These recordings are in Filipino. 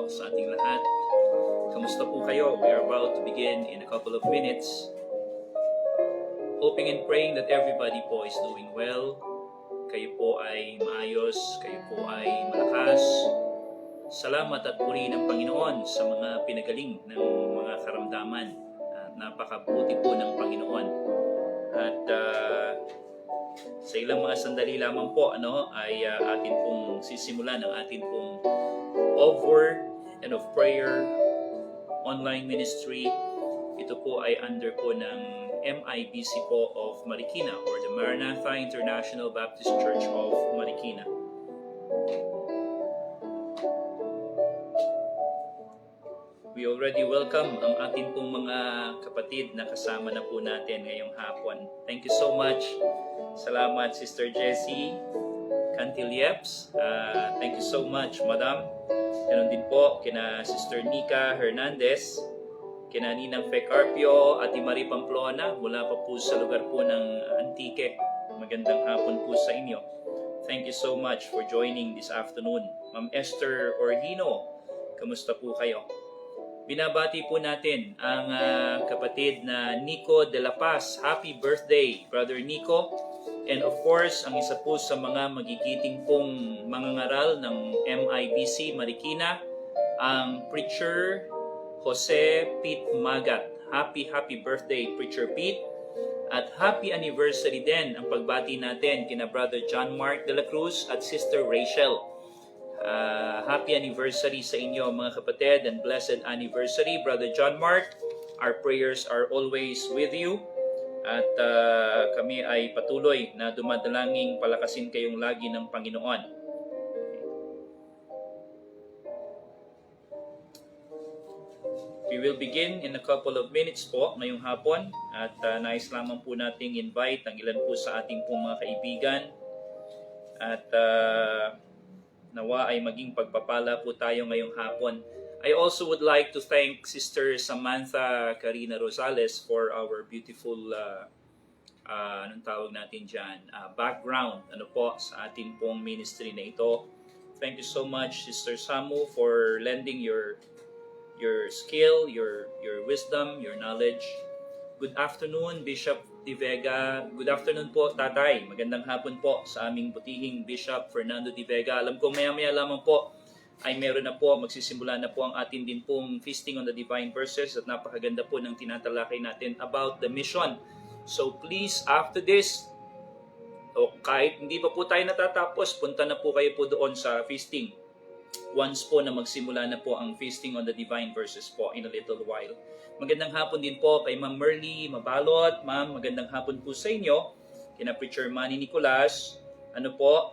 po sa ating lahat. Kamusta po kayo? We are about to begin in a couple of minutes. Hoping and praying that everybody po is doing well. Kayo po ay maayos, kayo po ay malakas. Salamat at puri ng Panginoon sa mga pinagaling ng mga karamdaman. Napakabuti po ng Panginoon. At sa ilang mga sandali lamang po ay atin pong sisimulan ang atin pong of word and of prayer online ministry. Ito po ay under po ng MIBC po of Marikina or the Maranatha International Baptist Church of Marikina. We already welcome ang ating pong mga kapatid na kasama na po natin ngayong hapon. Thank you so much. Salamat Sister Jessie Cantilieps. Thank you so much, Madam. Ganon din po kina Sister Nika Hernandez, kina Ninang Fe Carpio, Ate Marie Pamplona, mula pa po sa lugar po ng Antique. Magandang hapon po sa inyo. Thank you so much for joining this afternoon. Ma'am Esther Ordino, kamusta po kayo? Binabati po natin ang kapatid na Nico de la Paz. Happy birthday, Brother Nico. And of course, ang isa po sa mga magigiting pong mangangaral ng MIBC Marikina, ang Preacher Jose Pete Magat. Happy birthday, Preacher Pete. At happy anniversary din ang pagbati natin kina Brother John Mark de la Cruz at Sister Rachel. Happy anniversary sa inyo mga kapatid, and blessed anniversary, Brother John Mark. Our prayers are always with you. At kami ay patuloy na dumadalangin palakasin kayong lagi ng Panginoon. We will begin in a couple of minutes po ngayong hapon. At nais lamang po nating invite ang ilan po sa ating pong mga kaibigan. At nawa ay maging pagpapala po tayo ngayong hapon. I also would like to thank Sister Samantha Carina Rosales for our beautiful anong tawag natin dyan, background po sa ating pong ministry na ito. Thank you so much, Sister Samu, for lending your skill, your wisdom, your knowledge. Good afternoon, Bishop De Vega. Good afternoon po, Tatay. Magandang hapon po sa aming butihing Bishop Fernando De Vega. Alam ko maya-maya lamang po ay meron na po, magsisimula na po ang atin din pong Feasting on the Divine Verses at napakaganda po ng tinatalakay natin about the mission. So please, after this, kahit hindi pa po tayo natatapos, punta na po kayo po doon sa feasting. Once po na magsimula na po ang Feasting on the Divine Verses po in a little while. Magandang hapon din po kay Ma'am Merly Mabalot. Ma'am, magandang hapon po sa inyo. Kina Preacher Manny Nicolas.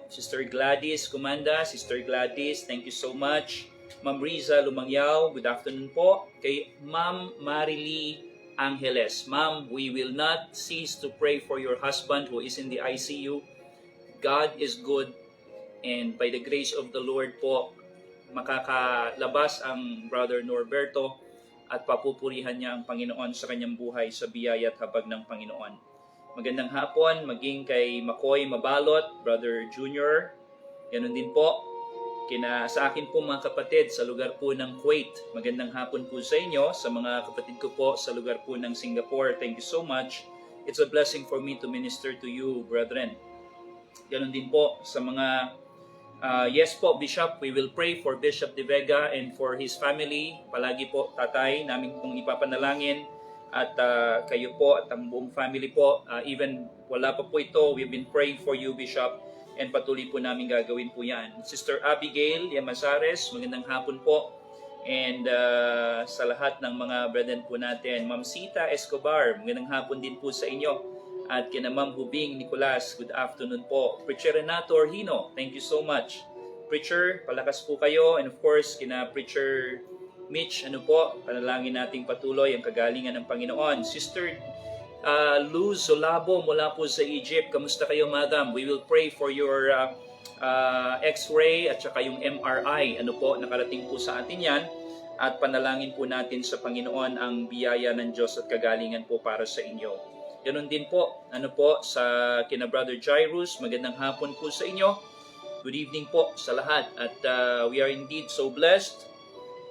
Sister Gladys Comanda, Sister Gladys, thank you so much. Ma'am Riza Lumangyaw, good afternoon po. Kay Ma'am Marily Angeles, Ma'am, we will not cease to pray for your husband who is in the ICU. God is good, and by the grace of the Lord po, makakalabas ang Brother Norberto at papupurihan niya ang Panginoon sa kanyang buhay sa biyaya at habag ng Panginoon. Magandang hapon, maging kay Makoy Mabalot, Brother Junior. Ganon din po, sa akin po mga kapatid sa lugar po ng Kuwait. Magandang hapon po sa inyo, sa mga kapatid ko po sa lugar po ng Singapore. Thank you so much. It's a blessing for me to minister to you, brethren. Ganon din po sa mga, yes po, Bishop, we will pray for Bishop De Vega and for his family. Palagi po, Tatay, namin pong ipapanalangin. At kayo po at ang buong family po, even wala pa po ito, we've been praying for you, Bishop, and patuloy po namin gagawin po yan. Sister Abigail Yamazares, magandang hapon po. And sa lahat ng mga brethren po natin, Ma'am Sita Escobar, magandang hapon din po sa inyo. At kina Ma'am Hubing Nicolas, good afternoon po. Preacher Renato Orhino, thank you so much. Preacher, palakas po kayo. And of course, kina Preacher Mitch, panalangin nating patuloy ang kagalingan ng Panginoon. Sister Luz Solabo mula po sa Egypt, kamusta kayo, Madam? We will pray for your X-ray at saka yung MRI. Nakarating po sa atin yan. At panalangin po natin sa Panginoon ang biyaya ng Diyos at kagalingan po para sa inyo. Ganon din po, sa kina Brother Jairus, magandang hapon po sa inyo. Good evening po sa lahat. At we are indeed so blessed.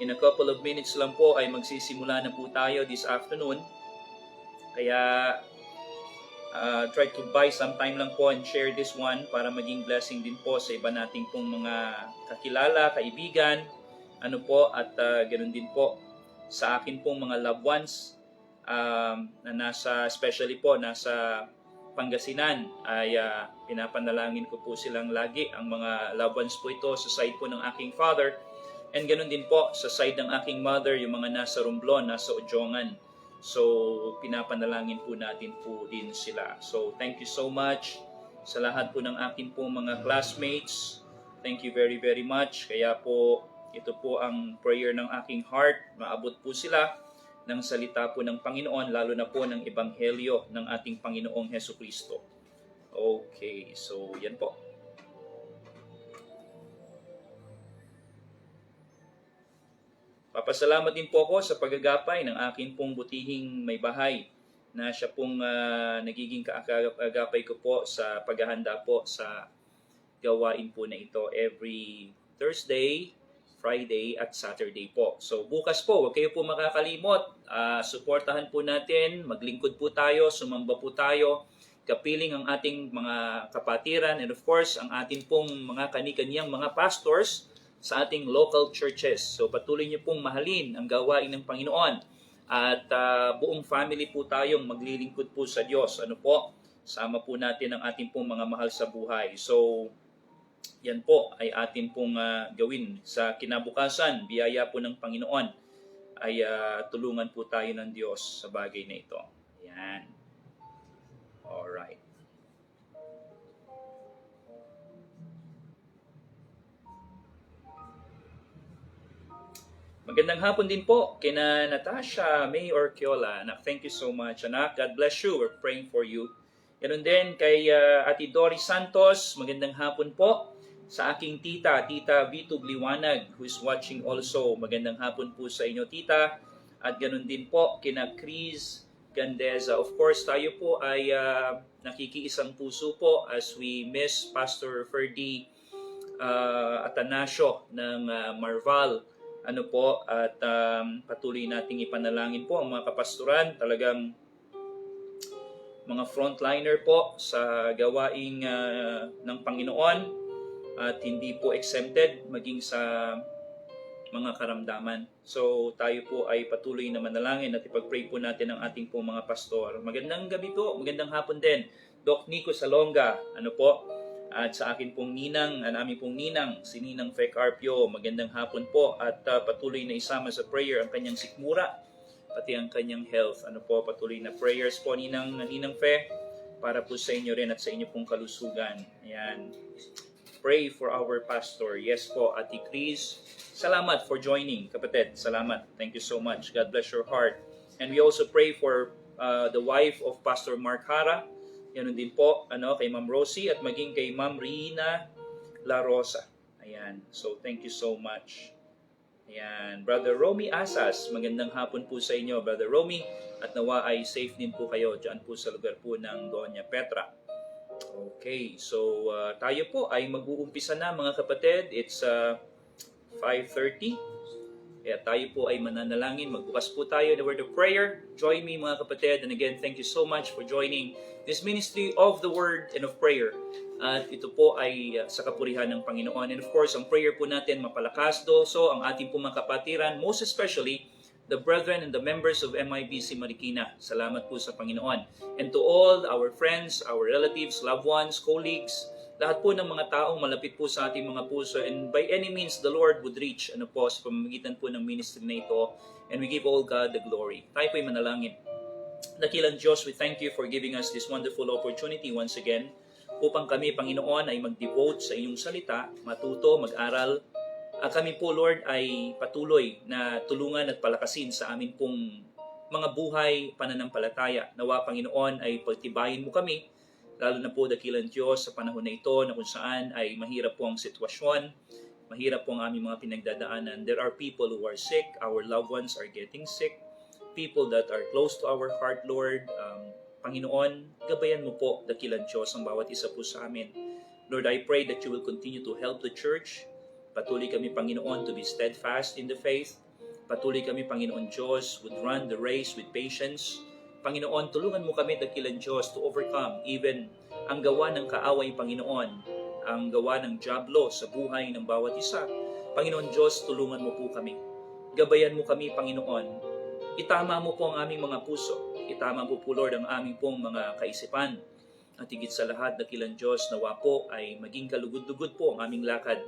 In a couple of minutes lang po ay magsisimula na po tayo this afternoon. Kaya try to buy some time lang po and share this one para maging blessing din po sa iba nating pong mga kakilala, kaibigan, at ganoon din po sa akin pong mga loved ones na especially po nasa Pangasinan ay pinapanalangin ko po silang lagi. Ang mga loved ones po ito sa side po ng aking father and ganoon din po sa side ng aking mother, yung mga nasa Romblon, nasa Ojongan. So pinapanalangin po natin po din sila. So thank you so much sa lahat po ng aking po mga classmates. Thank you very very much. Kaya po ito po ang prayer ng aking heart. Maabot po sila ng salita po ng Panginoon, lalo na po ng Ebanghelyo ng ating Panginoong Hesukristo. Okay, so yan po. Papasalamat din po ako sa paggagapay ng aking pong butihing may bahay na siya pong nagiging kaagapay ko po sa paghahanda po sa gawain po na ito every Thursday, Friday at Saturday po. So bukas po, huwag kayo po makakalimot. Suportahan po natin, maglingkod po tayo, sumamba po tayo, kapiling ang ating mga kapatiran and of course ang ating pong mga kani-kaniyang mga pastors sa ating local churches. So patuloy niyo pong mahalin ang gawain ng Panginoon at buong family po tayong maglilingkod po sa Diyos. Sama po natin ang ating pong mga mahal sa buhay. So yan po ay atin pong gawin sa kinabukasan. Biyaya po ng Panginoon ay tulungan po tayo ng Diyos sa bagay na ito. Yan. Alright. Magandang hapon din po kina Natasha May Orquiola. Anak, thank you so much. Anak, God bless you. We're praying for you. Ganun din kay Ate Doris Santos. Magandang hapon po. Sa aking tita Vito Bliwanag, who is watching also. Magandang hapon po sa inyo, tita. At ganun din po kina Chris Gandeza. Of course, tayo po ay nakikiisang puso po as we miss Pastor Ferdy Atanasio ng Marval. At patuloy nating ipanalangin po ang mga kapastoran. Talagang mga frontliner po sa gawaing ng Panginoon. At hindi po exempted maging sa mga karamdaman. So tayo po ay patuloy na manalangin at ipag-pray po natin ang ating po mga pastor. Magandang gabi po, magandang hapon din. Doc Nico Salonga, at sa akin pong ninang, aming pong ninang, si Ninang Fe Carpio, magandang hapon po at patuloy na isama sa prayer ang kanyang sikmura, pati ang kanyang health. Patuloy na prayers po Ninang Fe para po sa inyo rin at sa inyo pong kalusugan. Ayan. Pray for our pastor. Yes po, Ate Chris. Salamat for joining, kapatid. Salamat. Thank you so much. God bless your heart. And we also pray for the wife of Pastor Mark Hara. Yan din po, kay Ma'am Rosie at maging kay Ma'am Rina La Rosa. Ayan. So, thank you so much. Ayan. Brother Romy Asas, magandang hapon po sa inyo, Brother Romy. At nawa ay safe din po kayo dyan po sa lugar po ng Doña Petra. Okay, so tayo po ay mag-uumpisa na mga kapatid. It's 5:30. Kaya tayo po ay mananalangin. Magbukas po tayo the word of prayer. Join me mga kapatid. And again, thank you so much for joining this ministry of the word and of prayer. At ito po ay sa kapurihan ng Panginoon. And of course, ang prayer po natin mapalakas so ang ating po mga kapatiran, most especially the brethren and the members of MIBC Marikina. Salamat po sa Panginoon. And to all our friends, our relatives, loved ones, colleagues, lahat po ng mga taong malapit po sa ating mga puso, and by any means the Lord would reach sa pamamagitan po ng ministry na ito, and we give all God the glory. Tayo po ay manalangin. Dakilang Diyos, we thank you for giving us this wonderful opportunity once again upang kami, Panginoon, ay mag-devote sa inyong salita, matuto, mag-aral. At kami po, Lord, ay patuloy na tulungan at palakasin sa amin pong mga buhay, pananampalataya. Nawa, Panginoon, ay pagtibayin mo kami, lalo na po, dakilang Diyos, sa panahon na ito na kung saan ay mahirap po ang sitwasyon, mahirap po ang aming mga pinagdadaanan. There are people who are sick, our loved ones are getting sick, people that are close to our heart, Lord. Panginoon, gabayan mo po, dakilang Diyos, ang bawat isa po sa amin. Lord, I pray that you will continue to help the church. Patuloy kami, Panginoon, to be steadfast in the faith. patuloy kami, Panginoon Diyos, would run the race with patience. Panginoon, tulungan mo kami, dakilang Diyos, to overcome even ang gawa ng kaaway, Panginoon, ang gawa ng dyablo sa buhay ng bawat isa. Panginoon Diyos, tulungan mo po kami. Gabayan mo kami, Panginoon. Itama mo po ang aming mga puso. Itama mo po, Lord, ang aming pong mga kaisipan. At higit sa lahat, dakilang Diyos, nawa po ay maging kalugod-lugod po ang aming lakad.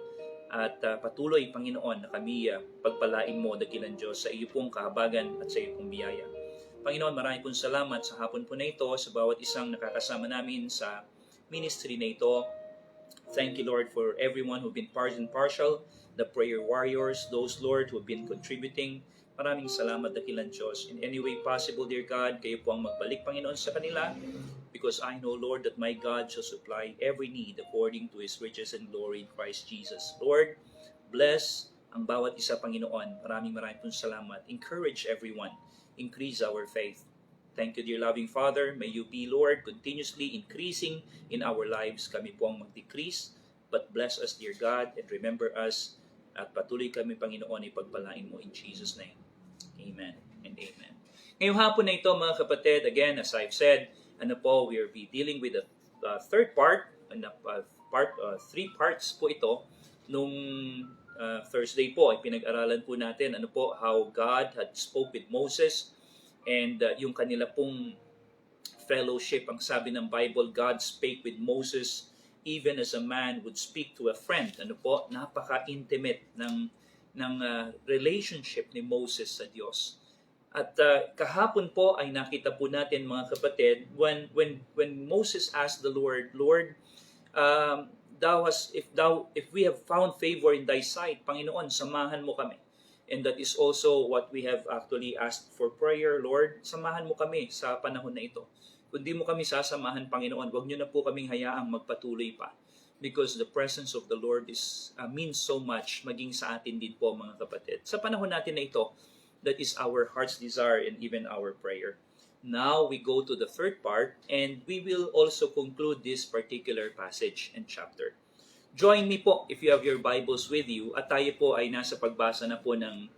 At patuloy, Panginoon, na kami pagpalain mo, dakilang Diyos, sa iyo pong kahabagan at sa iyo pong biyaya. Panginoon, maraming pong salamat sa hapon po na ito, sa bawat isang nakakasama namin sa ministry na ito. Thank you, Lord, for everyone who've been part and partial, the prayer warriors, those, Lord, who've been contributing. Maraming salamat, dakilang Diyos. In any way possible, dear God, kayo po ang magbalik, Panginoon, sa kanila, because I know, Lord, that my God shall supply every need according to His riches and glory in Christ Jesus. Lord, bless ang bawat isa, Panginoon. Maraming pong salamat. Encourage everyone. Increase our faith. Thank you, dear loving Father. May you be, Lord, continuously increasing in our lives. Kami po ang mag-decrease, but bless us, dear God, and remember us. At patuloy kami, Panginoon, ipagpalain mo in Jesus' name. Amen and amen. Ngayong hapon na ito, mga kapatid, again, as I've said, we will be dealing with the third part, three parts po ito. Nung Thursday po, ay pinag-aralan po natin, how God had spoke with Moses, and yung kanila pong fellowship. Ang sabi ng Bible, God spake with Moses even as a man would speak to a friend. Napaka-intimate ng relationship ni Moses sa Diyos. At kahapon po ay nakita po natin, mga kapatid, when Moses asked the Lord, Lord, if we have found favor in thy sight, Panginoon, samahan mo kami. And that is also what we have actually asked for prayer, Lord, samahan mo kami sa panahon na ito. Kung di mo kami sasamahan, Panginoon, huwag niyo na po kaming hayaang magpatuloy pa. Because the presence of the Lord means so much, maging sa atin din po, mga kapatid. Sa panahon natin na ito, that is our heart's desire and even our prayer. Now we go to the third part, and we will also conclude this particular passage and chapter. Join me po if you have your Bibles with you, at tayo po ay nasa pagbasa na po ng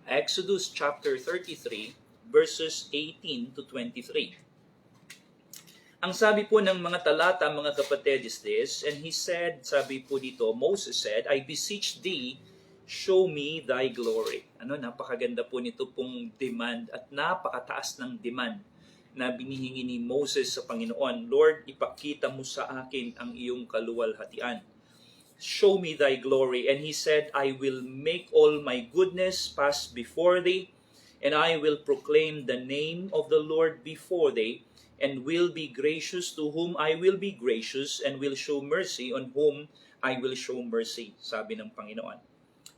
Exodus chapter 33, verses 18 to 23. Ang sabi po ng mga talata, mga kapatid, is this, and he said, sabi po dito, Moses said, I beseech thee, show me thy glory. Napakaganda po nito pong demand, at napakataas ng demand na binihingi ni Moses sa Panginoon. Lord, ipakita mo sa akin ang iyong kaluwalhatian. Show me thy glory. And he said, I will make all my goodness pass before thee, and I will proclaim the name of the Lord before thee, and will be gracious to whom I will be gracious, and will show mercy on whom I will show mercy, sabi ng Panginoon.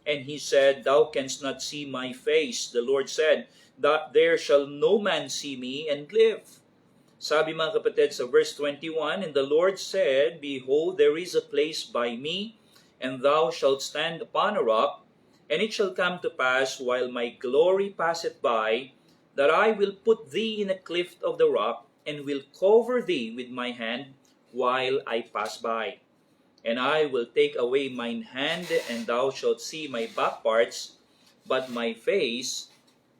And he said, thou canst not see my face. The Lord said, that there shall no man see me and live. Sabi, mga kapatid, sa verse 21, and the Lord said, behold, there is a place by me, and thou shalt stand upon a rock, and it shall come to pass, while my glory passeth by, that I will put thee in a cleft of the rock, and will cover thee with my hand while I pass by. And I will take away mine hand, and thou shalt see my back parts, but my face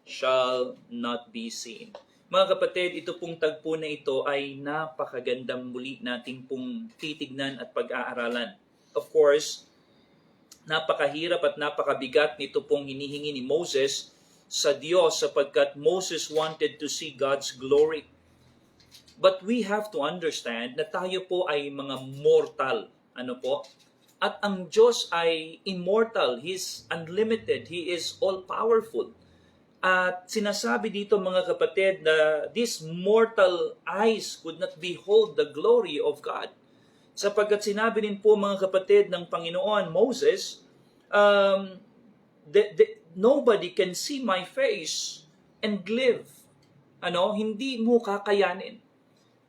shall not be seen. Mga kapatid, ito pong tagpo na ito ay napakagandang muli nating pong titignan at pag-aaralan. Of course, napakahirap at napakabigat nito pong hinihingi ni Moses sa Diyos, sapagkat Moses wanted to see God's glory. But we have to understand na tayo po ay mga mortal. At ang Diyos ay immortal. He is unlimited. He is all-powerful. At sinasabi dito, mga kapatid, na these mortal eyes could not behold the glory of God. Sapagkat sinabi din po, mga kapatid, ng Panginoon, Moses, nobody can see my face and live. Hindi mo kakayanin.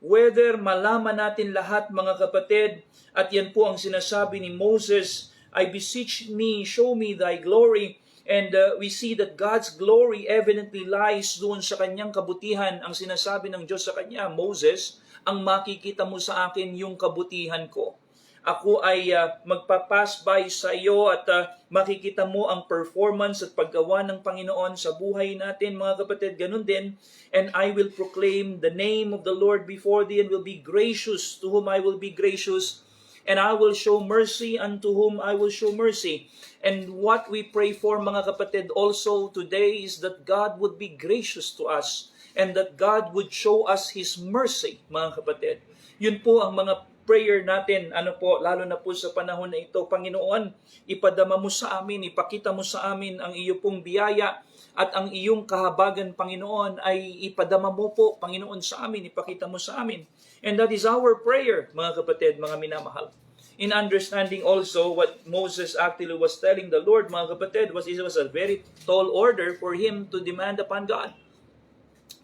Whether malaman natin lahat, mga kapatid, at yan po ang sinasabi ni Moses, I beseech me, show me thy glory. And we see that God's glory evidently lies doon sa kanyang kabutihan. Ang sinasabi ng Diyos sa kanya, Moses, ang makikita mo sa akin yung kabutihan ko. ako ay magpapass by sa iyo at makikita mo ang performance at paggawa ng Panginoon sa buhay natin, mga kapatid. Ganun din, and I will proclaim the name of the Lord before thee and will be gracious to whom I will be gracious, and I will show mercy unto whom I will show mercy. And what we pray for, mga kapatid, also today is that God would be gracious to us and that God would show us His mercy, mga kapatid. Yun po ang mga prayer natin, lalo na po sa panahon na ito. Panginoon, ipadama mo sa amin, ipakita mo sa amin ang iyo pong biyaya at ang iyong kahabagan, Panginoon, ay ipadama mo po, Panginoon, sa amin, ipakita mo sa amin. And that is our prayer, mga kapatid, mga minamahal. In understanding also what Moses actually was telling the Lord, mga kapatid, it was a very tall order for him to demand upon God.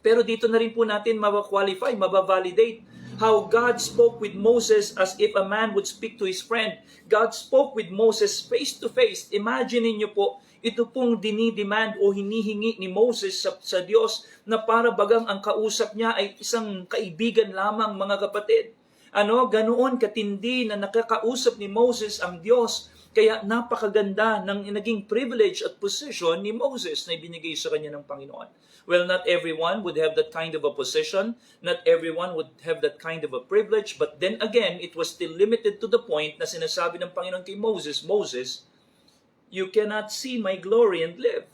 Pero dito na rin po natin mabakwalify, mabavalidate how God spoke with Moses as if a man would speak to his friend. God spoke with Moses face to face. Imagine niyo po, ito pong dinidemand o hinihingi ni Moses sa Diyos na para bagang ang kausap niya ay isang kaibigan lamang, mga kapatid. Ganoon katindi na nakakausap ni Moses ang Diyos. Kaya napakaganda ng naging privilege at position ni Moses na ibinigay sa kanya ng Panginoon. Well, not everyone would have that kind of a position. Not everyone would have that kind of a privilege. But then again, it was still limited to the point na sinasabi ng Panginoon kay Moses, Moses, you cannot see my glory and live.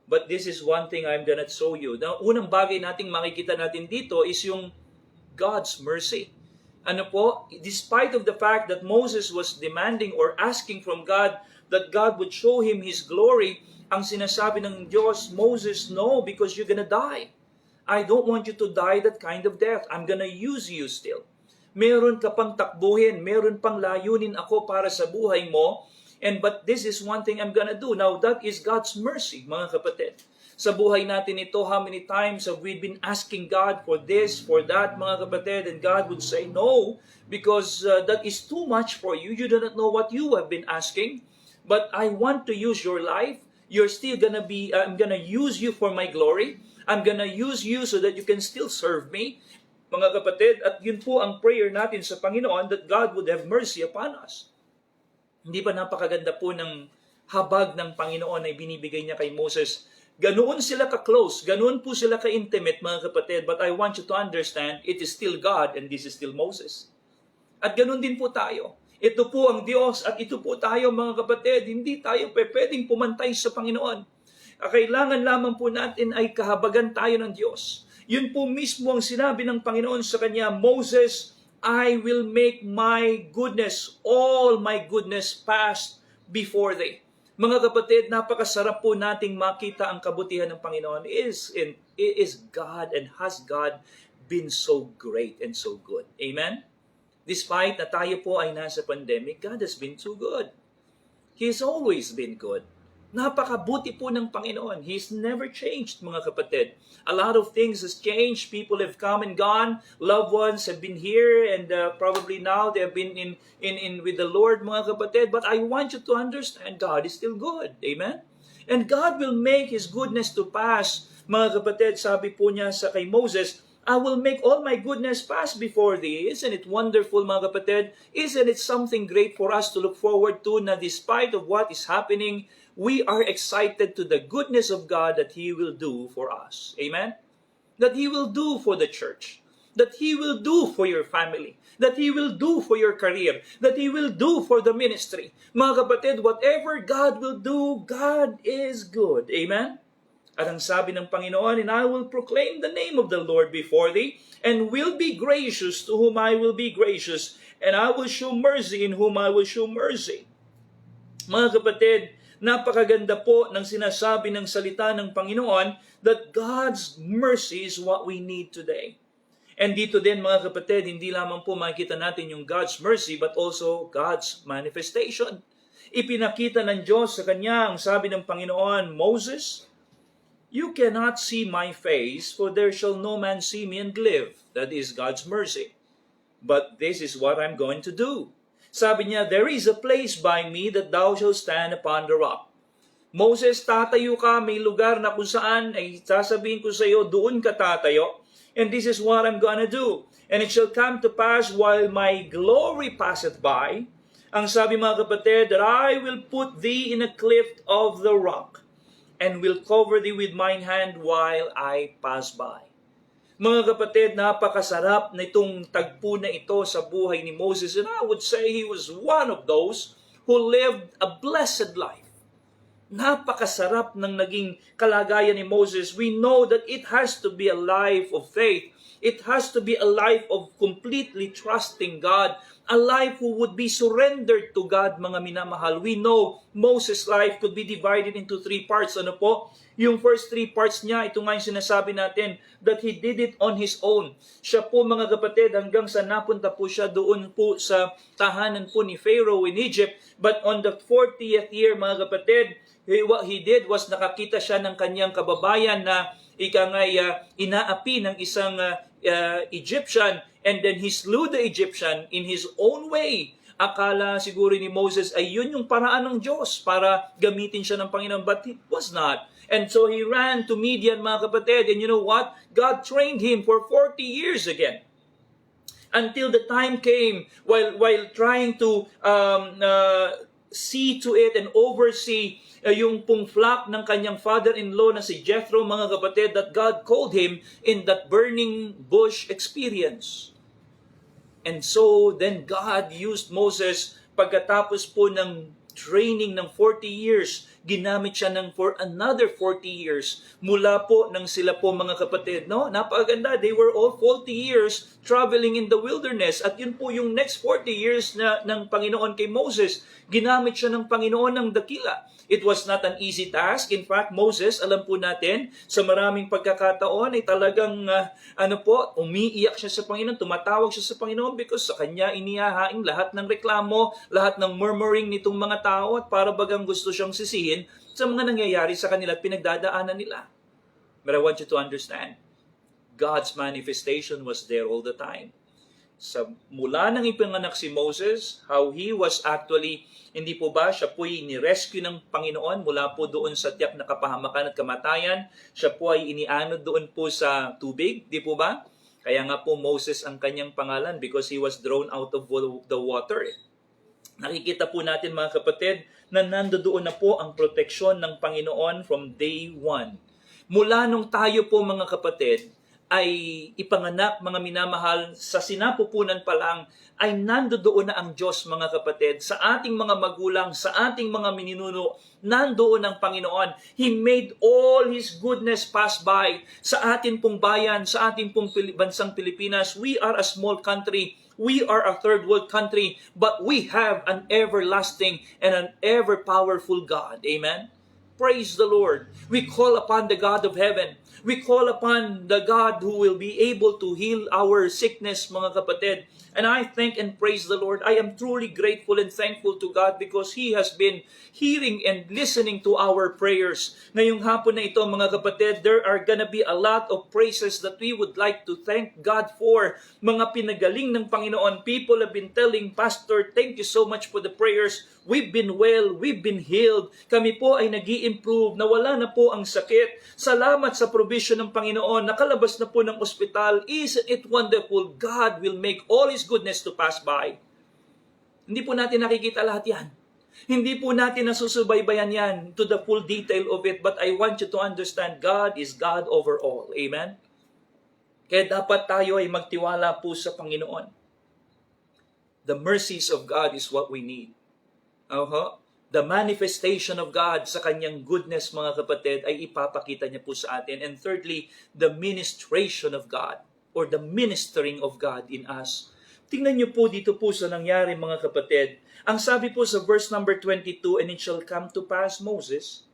But this is one thing I'm gonna show you. Now, unang bagay nating makikita natin dito is yung God's mercy. Despite of the fact that Moses was demanding or asking from God that God would show him His glory, ang sinasabi ng Diyos, Moses, no, because you're gonna die. I don't want you to die that kind of death. I'm gonna use you still. Meron ka pang takbuhin, meron pang layunin ako para sa buhay mo, but this is one thing I'm gonna do. Now, that is God's mercy, mga kapatid. Sa buhay natin ito, how many times have we been asking God for this, for that, mga kapatid, and God would say no, because that is too much for you. You do not know what you have been asking, but I want to use your life. You're still gonna be, I'm gonna use you for my glory. I'm gonna use you so that you can still serve me, mga kapatid. At yun po ang prayer natin sa Panginoon, that God would have mercy upon us. Hindi ba napakaganda po ng habag ng Panginoon na binibigay niya kay Moses? Ganoon sila ka-close, ganoon po sila ka-intimate, mga kapatid, but I want you to understand, it is still God and this is still Moses. At ganoon din po tayo. Ito po ang Diyos at ito po tayo, mga kapatid. Hindi tayo pwedeng pumantay sa Panginoon. Kailangan lamang po natin ay kahabagan tayo ng Diyos. Yun po mismo ang sinabi ng Panginoon sa kanya, Moses, I will make my goodness, all my goodness pass before thee. Mga kapatid, napakasarap po nating makita ang kabutihan ng Panginoon. Is God and has God been so great and so good? Amen? Despite na tayo po ay nasa pandemic, God has been too good. He's always been good. Napakabuti po ng Panginoon. He's never changed, mga kapatid. A lot of things has changed. People have come and gone. Loved ones have been here and probably now they have been in with the Lord, mga kapatid. But I want you to understand, God is still good. Amen? And God will make His goodness to pass. Mga kapatid, sabi po niya sa kay Moses, I will make all my goodness pass before thee. Isn't it wonderful, mga kapatid? Isn't it something great for us to look forward to, na despite of what is happening, we are excited to the goodness of God that He will do for us. Amen? That He will do for the church. That He will do for your family. That He will do for your career. That He will do for the ministry. Mga kapatid, whatever God will do, God is good. Amen? At ang sabi ng Panginoon, and I will proclaim the name of the Lord before thee, and will be gracious to whom I will be gracious, and I will show mercy in whom I will show mercy. Mga kapatid, napakaganda po ng sinasabi ng salita ng Panginoon that God's mercy is what we need today. And dito din, mga kapatid, hindi lamang po makikita natin yung God's mercy but also God's manifestation. Ipinakita ng Diyos sa kanya, ang sabi ng Panginoon, Moses, you cannot see my face, for there shall no man see me and live. That is God's mercy. But this is what I'm going to do. Sabi niya, there is a place by me that thou shalt stand upon the rock. Moses, tatayo ka, may lugar na kung saan ay sasabihin ko sa iyo, doon ka tatayo. And this is what I'm gonna do. And it shall come to pass while my glory passeth by, ang sabi mga kapatid, that I will put thee in a cleft of the rock, and will cover thee with mine hand while I pass by. Mga kapatid, napakasarap na itong tagpo na ito sa buhay ni Moses. And I would say he was one of those who lived a blessed life. Napakasarap ng naging kalagayan ni Moses. We know that it has to be a life of faith. It has to be a life of completely trusting God. A life who would be surrendered to God, mga minamahal. We know Moses' life could be divided into 3 parts. Ano po? Yung first 3 parts niya, ito nga yung sinasabi natin, that he did it on his own. Siya po mga kapatid, hanggang sa napunta po siya doon po sa tahanan po ni Pharaoh in Egypt. But on the 40th year, mga kapatid, what he did was nakakita siya ng kanyang kababayan na inaapi ng isang Egyptian, and then he slew the Egyptian in his own way. Akala siguro ni Moses ay yun yung paraan ng Diyos para gamitin siya ng Panginoon, but it was not. And so he ran to Midian, mga kapatid, and you know what? God trained him for 40 years again. Until the time came, while trying to see to it and oversee yung pong flock ng kanyang father-in-law na si Jethro, mga kapatid, that God called him in that burning bush experience. And so then God used Moses pagkatapos po ng training ng 40 years, ginamit siya for another 40 years mula po nang sila po mga kapatid. No? Napakaganda. They were all 40 years traveling in the wilderness. At yun po yung next 40 years ng Panginoon kay Moses. Ginamit siya ng Panginoon ng dakila. It was not an easy task. In fact, Moses, alam po natin, sa maraming pagkakataon ay talagang umiiyak siya sa Panginoon, tumatawag siya sa Panginoon because sa kanya inihahaing lahat ng reklamo, lahat ng murmuring nitong mga tao at para bagang gusto siyang sisihin sa mga nangyayari sa kanila at pinagdadaanan nila. But I want you to understand, God's manifestation was there all the time. Mula nang ipinanganak si Moses, how he was actually, hindi po ba, siya po'y ni-rescue ng Panginoon mula po doon sa tiyak na kapahamakan at kamatayan. Siya po ay inianod doon po sa tubig, di po ba? Kaya nga po Moses ang kanyang pangalan because he was drawn out of the water. Nakikita po natin mga kapatid na nandoon na po ang proteksyon ng Panginoon from day one. Mula nung tayo po mga kapatid ay ipanganak, mga minamahal, sa sinapupunan pa lang, ay nandoon na ang Diyos, mga kapatid. Sa ating mga magulang, sa ating mga mininuno, nandoon ang Panginoon. He made all His goodness pass by. Sa atin pong bayan, sa ating pong bansang Pilipinas, we are a small country. We are a third world country, but we have an everlasting and an ever-powerful God. Amen? Praise the Lord. We call upon the God of heaven. We call upon the God who will be able to heal our sickness, mga kapatid. And I thank and praise the Lord. I am truly grateful and thankful to God because He has been hearing and listening to our prayers. Ngayong hapon na ito, mga kapatid, there are gonna be a lot of praises that we would like to thank God for. Mga pinagaling ng Panginoon. People have been telling, Pastor, thank you so much for the prayers. We've been well, we've been healed. Kami po ay nag-i-improve, nawala na po ang sakit. Salamat sa provision ng Panginoon, nakalabas na po ng ospital. Isn't it wonderful? God will make all His goodness to pass by. Hindi po natin nakikita lahat yan. Hindi po natin nasusubaybayan yan to the full detail of it, but I want you to understand, God is God over all. Amen? Kaya dapat tayo ay magtiwala po sa Panginoon. The mercies of God is what we need. The manifestation of God sa kanyang goodness, mga kapatid, ay ipapakita niya po sa atin. And thirdly, the ministration of God or the ministering of God in us. Tingnan niyo po dito po sa nangyari, mga kapatid. Ang sabi po sa verse number 22, and it shall come to pass, Moses,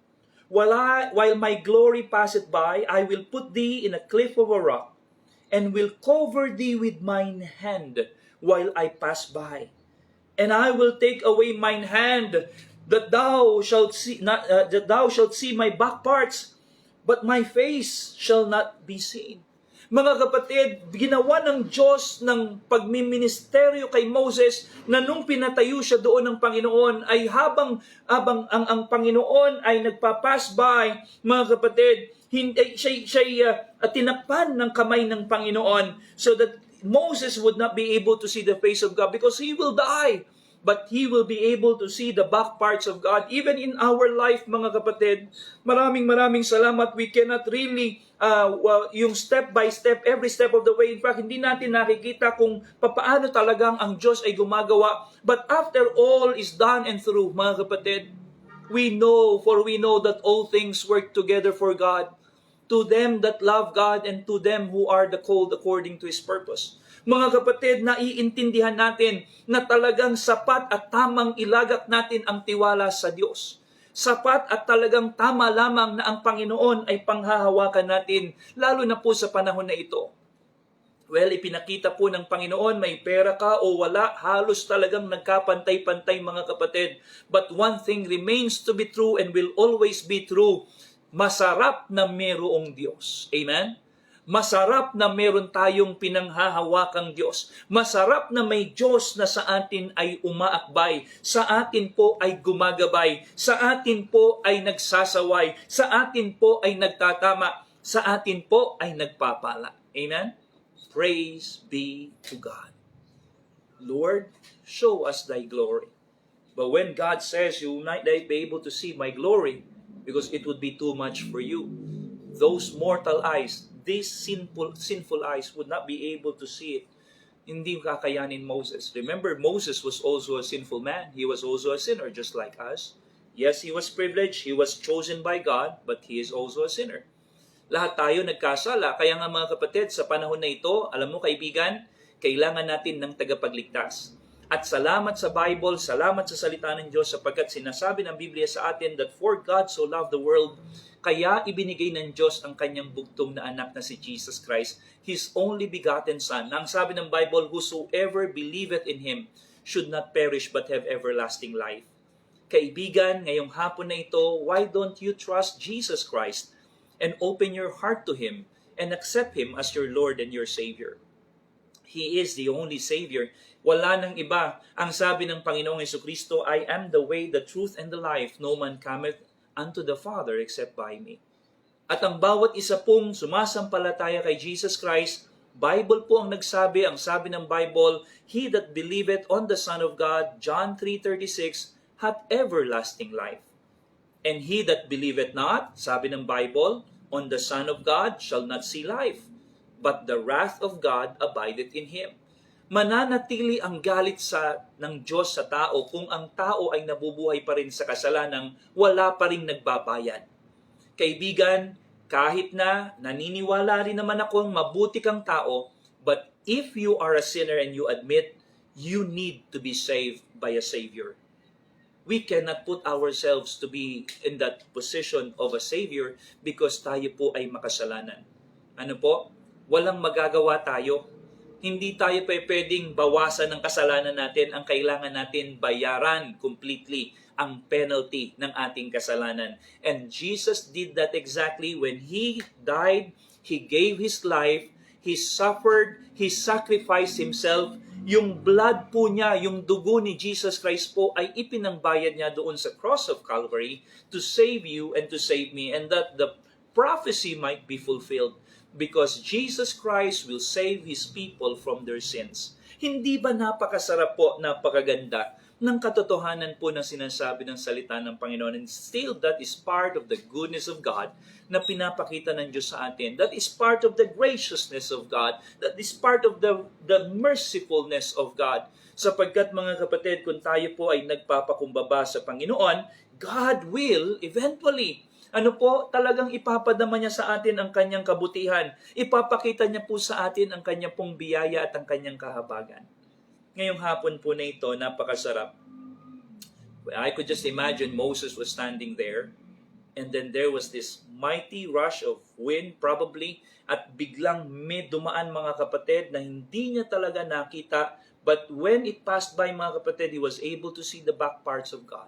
while my glory passeth by, I will put thee in a cliff of a rock, and will cover thee with mine hand while I pass by. And I will take away mine hand, that thou shalt see my back parts, but my face shall not be seen. Mga kapatid, ginawa ng Diyos ng pagmiministeryo kay Moses na nung pinatayo siya doon ng Panginoon ay habang ang Panginoon ay nagpa-pass by, mga kapatid, siya tinakpan ng kamay ng Panginoon so that Moses would not be able to see the face of God because he will die. But he will be able to see the back parts of God. Even in our life, mga kapatid, maraming salamat. We cannot really, yung step by step, every step of the way. In fact, hindi natin nakikita kung paano talagang ang Diyos ay gumagawa. But after all is done and through, mga kapatid, we know that all things work together for God, to them that love God and to them who are the called according to His purpose. Mga kapatid, naiintindihan natin na talagang sapat at tamang ilagak natin ang tiwala sa Diyos. Sapat at talagang tama lamang na ang Panginoon ay panghahawakan natin, lalo na po sa panahon na ito. Well, ipinakita po ng Panginoon, may pera ka o wala, halos talagang nagkapantay-pantay mga kapatid. But one thing remains to be true and will always be true. Masarap na mayroong Diyos. Amen? Masarap na meron tayong pinanghahawakang Diyos. Masarap na may Diyos na sa atin ay umaakbay, sa atin po ay gumagabay, sa atin po ay nagsasaway, sa atin po ay nagtatama, sa atin po ay nagpapala. Amen? Praise be to God. Lord, show us thy glory. But when God says you will not be able to see my glory, because it would be too much for you, those mortal eyes, these sinful eyes would not be able to see it. Hindi kakayanin Moses. Remember, Moses was also a sinful man. He was also a sinner, just like us. Yes, he was privileged. He was chosen by God, but he is also a sinner. Lahat tayo nagkasala. Kaya nga mga kapatid, sa panahon na ito, alam mo kaibigan, kailangan natin ng tagapagligtas. At salamat sa Bible, salamat sa salita ng Diyos sapagkat sinasabi ng Biblia sa atin that for God so loved the world, kaya ibinigay ng Diyos ang kanyang bugtong na anak na si Jesus Christ, His only begotten Son. Ang sabi ng Bible, whosoever believeth in Him should not perish but have everlasting life. Kaibigan, ngayong hapon na ito, why don't you trust Jesus Christ and open your heart to Him and accept Him as your Lord and your Savior? He is the only Savior. Wala nang iba. Ang sabi ng Panginoong Jesucristo, I am the way, the truth, and the life. No man cometh unto the Father except by me. At ang bawat isa pong sumasampalataya kay Jesus Christ, Bible po ang nagsabi, ang sabi ng Bible, He that believeth on the Son of God, John 3:36, hath everlasting life. And he that believeth not, sabi ng Bible, on the Son of God shall not see life, but the wrath of God abideth in him. Mananatili ang galit ng Diyos sa tao kung ang tao ay nabubuhay pa rin sa kasalanang wala pa rin nagbabayad. Kaibigan, kahit na naniniwala rin naman akong mabuti kang tao, but if you are a sinner and you admit, you need to be saved by a Savior. We cannot put ourselves to be in that position of a Savior because tayo po ay makasalanan. Ano po? Walang magagawa tayo. Hindi tayo pwedeng bawasan ng kasalanan natin. Ang kailangan natin bayaran completely ang penalty ng ating kasalanan. And Jesus did that exactly when He died, He gave His life, He suffered, He sacrificed Himself. Yung blood po niya, yung dugo ni Jesus Christ po ay ipinangbayad niya doon sa cross of Calvary to save you and to save me, and that the prophecy might be fulfilled. Because Jesus Christ will save His people from their sins. Hindi ba napakasarap po, napakaganda ng katotohanan po na sinasabi ng salita ng Panginoon? And still, that is part of the goodness of God na pinapakita ng Diyos sa atin. That is part of the graciousness of God. That is part of the mercifulness of God. Sapagkat mga kapatid, kung tayo po ay nagpapakumbaba sa Panginoon, God will eventually talagang ipapadama niya sa atin ang kanyang kabutihan. Ipapakita niya po sa atin ang kanyang pong biyaya at ang kanyang kahabagan. Ngayong hapon po na ito, napakasarap. I could just imagine Moses was standing there, and then there was this mighty rush of wind probably, at biglang may dumaan mga kapatid na hindi niya talaga nakita, but when it passed by mga kapatid, he was able to see the back parts of God.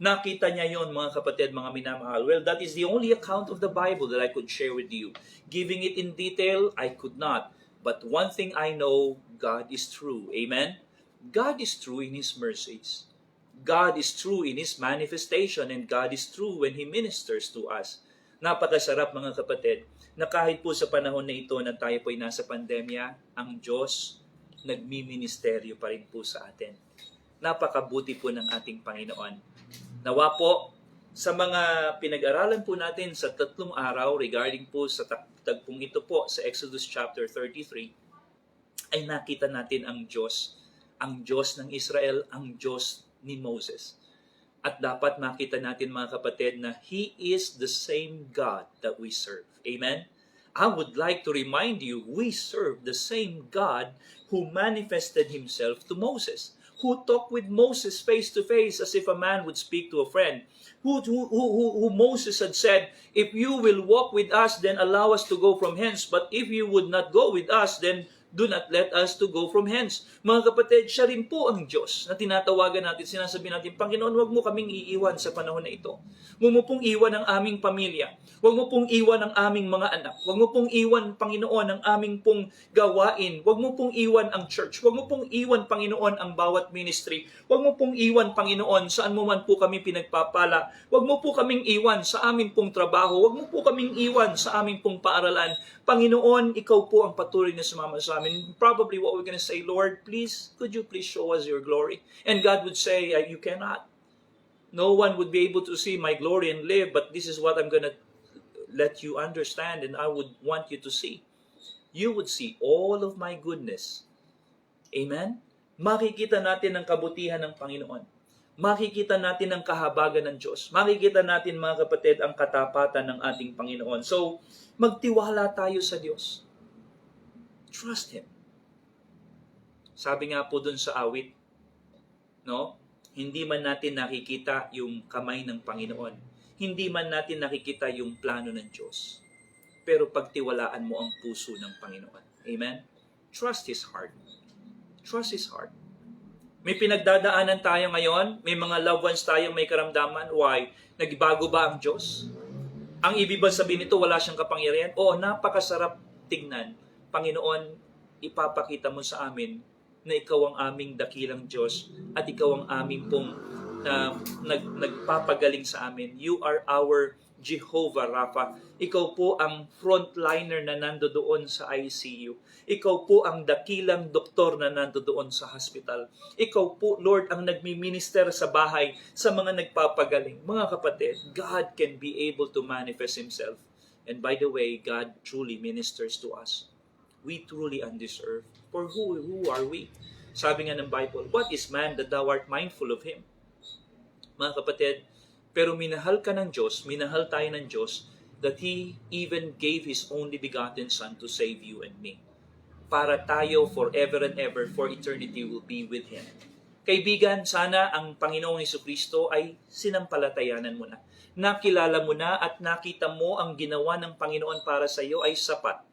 Nakita niya yon, mga kapatid, mga minamahal. Well, that is the only account of the Bible that I could share with you. Giving it in detail, I could not. But one thing I know, God is true. Amen? God is true in His mercies. God is true in His manifestation, and God is true when He ministers to us. Napakasarap, mga kapatid, na kahit po sa panahon na ito na tayo po'y nasa pandemya, ang Diyos nagmiministeryo pa rin po sa atin. Napakabuti po ng ating Panginoon. Nawa po, sa mga pinag-aralan po natin sa 3 araw regarding po sa tagpong ito po sa Exodus chapter 33, ay nakita natin ang Diyos ng Israel, ang Diyos ni Moses. At dapat makita natin, mga kapatid, na He is the same God that we serve. Amen? I would like to remind you, we serve the same God who manifested Himself to Moses, who talked with Moses face to face as if a man would speak to a friend, who Moses had said, if you will walk with us, then allow us to go from hence, but if you would not go with us, then do not let us to go from hence. Mga kapatid, siya rin po ang Diyos na tinatawagan natin, sinasabi natin, Panginoon, huwag mo kaming iiwan sa panahon na ito. Huwag mo pong iwan ang aming pamilya. Huwag mo pong iwan ang aming mga anak. Huwag mo pong iwan, Panginoon, ang aming pong gawain. Huwag mo pong iwan ang church. Huwag mo pong iwan, Panginoon, ang bawat ministry. Huwag mo pong iwan, Panginoon, saan mo man po kami pinagpapala. Huwag mo po kaming iwan sa aming pong trabaho. Huwag mo po kaming iwan sa aming pong paaralan. Panginoon, Ikaw po ang patuloy na sumama sa amin. Probably what we're going to say, Lord, please, could you please show us your glory? And God would say, you cannot. No one would be able to see my glory and live, but this is what I'm going to let you understand and I would want you to see. You would see all of my goodness. Amen? Makikita natin ang kabutihan ng Panginoon. Makikita natin ang kahabagan ng Diyos. Makikita natin, mga kapatid, ang katapatan ng ating Panginoon. So, magtiwala tayo sa Diyos. Trust Him. Sabi nga po dun sa awit, no? Hindi man natin nakikita yung kamay ng Panginoon. Hindi man natin nakikita yung plano ng Diyos. Pero pagtiwalaan mo ang puso ng Panginoon. Amen? Trust His heart. Trust His heart. May pinagdadaanan tayo ngayon. May mga loved ones tayong may karamdaman. Why? Nagbago ba ang Diyos? Ang ibig ba sabihin nito, wala siyang kapangyarihan? Oo, napakasarap tignan. Panginoon, ipapakita mo sa amin na Ikaw ang aming dakilang Diyos at Ikaw ang aming pong nagpapagaling sa amin. You are our Jehovah Rapha. Ikaw po ang frontliner na nandoon sa ICU. Ikaw po ang dakilang doktor na nandoon sa hospital. Ikaw po, Lord, ang nagmi-minister sa bahay sa mga nagpapagaling. Mga kapatid, God can be able to manifest Himself. And by the way, God truly ministers to us. We truly undeserved. For who are we? Sabi nga ng Bible, what is man that thou art mindful of him? Mga kapatid, pero minahal ka ng Diyos, minahal tayo ng Diyos, that He even gave His only begotten Son to save you and me. Para tayo forever and ever, for eternity, will be with Him. Kaibigan, sana ang Panginoong Jesucristo ay sinampalatayanan mo na. Nakilala mo na at nakita mo ang ginawa ng Panginoon para sa iyo ay sapat.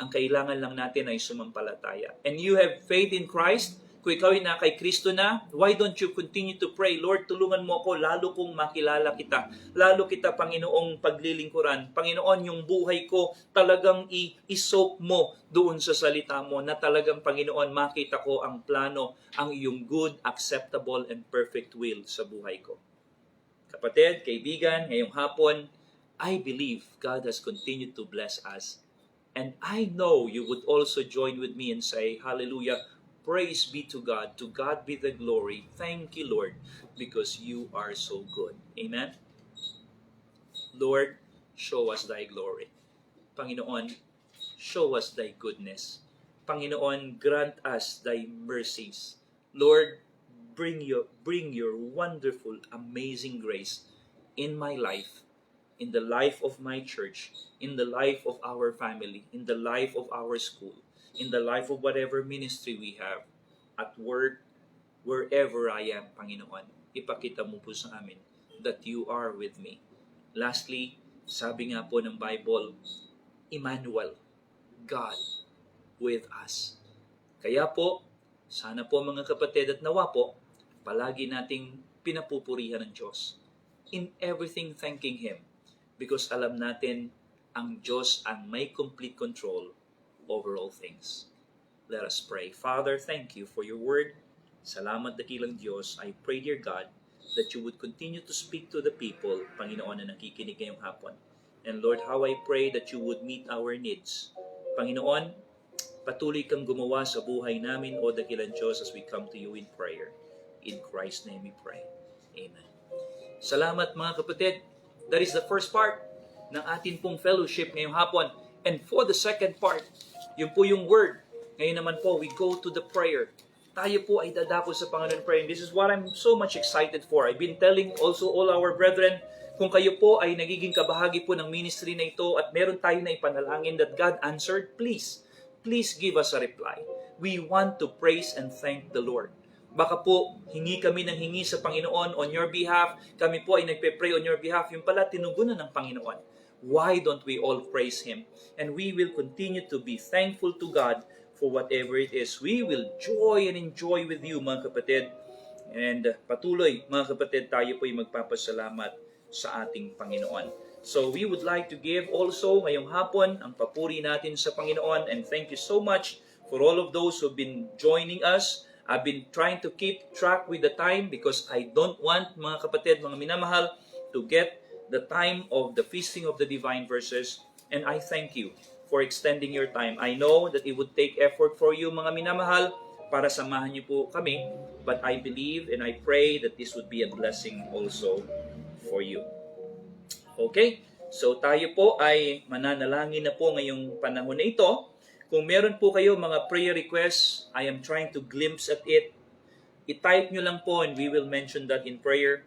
Ang kailangan lang natin ay sumampalataya. And you have faith in Christ. Kung ikaw ay na kay Kristo na, why don't you continue to pray, Lord, tulungan mo ako, lalo kong makilala kita. Lalo kita, Panginoong, paglilingkuran. Panginoon, yung buhay ko talagang i-soak mo doon sa salita mo na talagang, Panginoon, makita ko ang plano, ang iyong good, acceptable, and perfect will sa buhay ko. Kapatid, kaibigan, ngayong hapon, I believe God has continued to bless us. And I know you would also join with me and say, Hallelujah, praise be to God be the glory. Thank you, Lord, because you are so good. Amen? Lord, show us Thy glory. Panginoon, show us Thy goodness. Panginoon, grant us Thy mercies. Lord, bring your wonderful, amazing grace in my life, in the life of my church, in the life of our family, in the life of our school, in the life of whatever ministry we have, at work, wherever I am, Panginoon, ipakita mo po sa amin that you are with me. Lastly, sabi nga po ng Bible, Emmanuel, God with us. Kaya po, sana po mga kapatid at nawa po, palagi nating pinapupurihan ng Diyos. in everything thanking Him because alam natin ang Diyos ang may complete control over all things. Let us pray. Father, thank you for your word. Salamat dakilang Diyos. I pray, dear God, that you would continue to speak to the people, Panginoon, na nakikinig ngayong hapon. And Lord, how I pray that you would meet our needs. Panginoon, patuloy kang gumawa sa buhay namin, O dakilang Diyos, as we come to you in prayer. In Christ's name we pray. Amen. Salamat mga kapatid. That is the first part ng atin pong fellowship ngayong hapon. And for the second part, yun po yung word. Ngayon naman po, we go to the prayer. Tayo po ay dadako sa Panginoon prayer. And this is what I'm so much excited for. I've been telling also all our brethren, kung kayo po ay nagiging kabahagi po ng ministry na ito at meron tayo na ipanalangin that God answered, please give us a reply. We want to praise and thank the Lord. Baka po, hingi kami ng hingi sa Panginoon on your behalf. Kami po ay nagpe-pray on your behalf. Yung pala, tinugunan ng Panginoon. Why don't we all praise Him? And we will continue to be thankful to God for whatever it is. We will joy and enjoy with you, mga kapatid. And patuloy, mga kapatid, tayo po ay magpapasalamat sa ating Panginoon. So we would like to give also ngayong hapon ang papuri natin sa Panginoon. And thank you so much for all of those who have been joining us. I've been trying to keep track with the time because I don't want, mga kapatid, mga minamahal, to get the time of the feasting of the divine verses, and I thank you for extending your time. I know that it would take effort for you, mga minamahal, para samahan niyo po kami, but I believe and I pray that this would be a blessing also for you. Okay? So tayo po ay mananalangin na po ngayong panahon na ito. Kung meron po kayo mga prayer requests, I am trying to glimpse at it. I-type nyo lang po and we will mention that in prayer.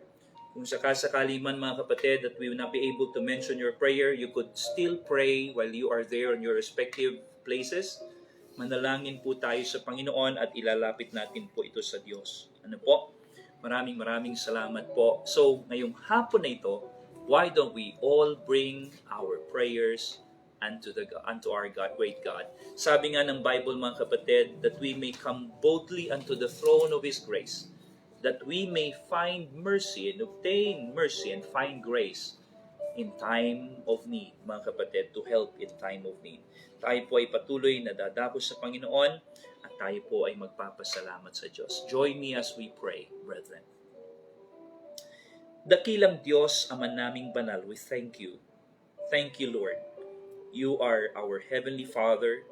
Kung sakasakali man mga kapatid that we will not be able to mention your prayer, you could still pray while you are there in your respective places. Manalangin po tayo sa Panginoon at ilalapit natin po ito sa Diyos. Ano po? Maraming salamat po. So, ngayong hapon na ito, why don't we all bring our prayers unto our God, great God. Sabi nga ng Bible mga kapatid, that we may come boldly unto the throne of His grace, that we may find mercy and obtain mercy and find grace in time of need, mga kapatid, to help in time of need. Tayo po ay patuloy na dadako sa Panginoon at tayo po ay magpapasalamat sa Diyos. Join me as we pray, brethren. Dakilang Diyos, Ama naming banal, we thank you. Thank you, Lord. You are our Heavenly Father.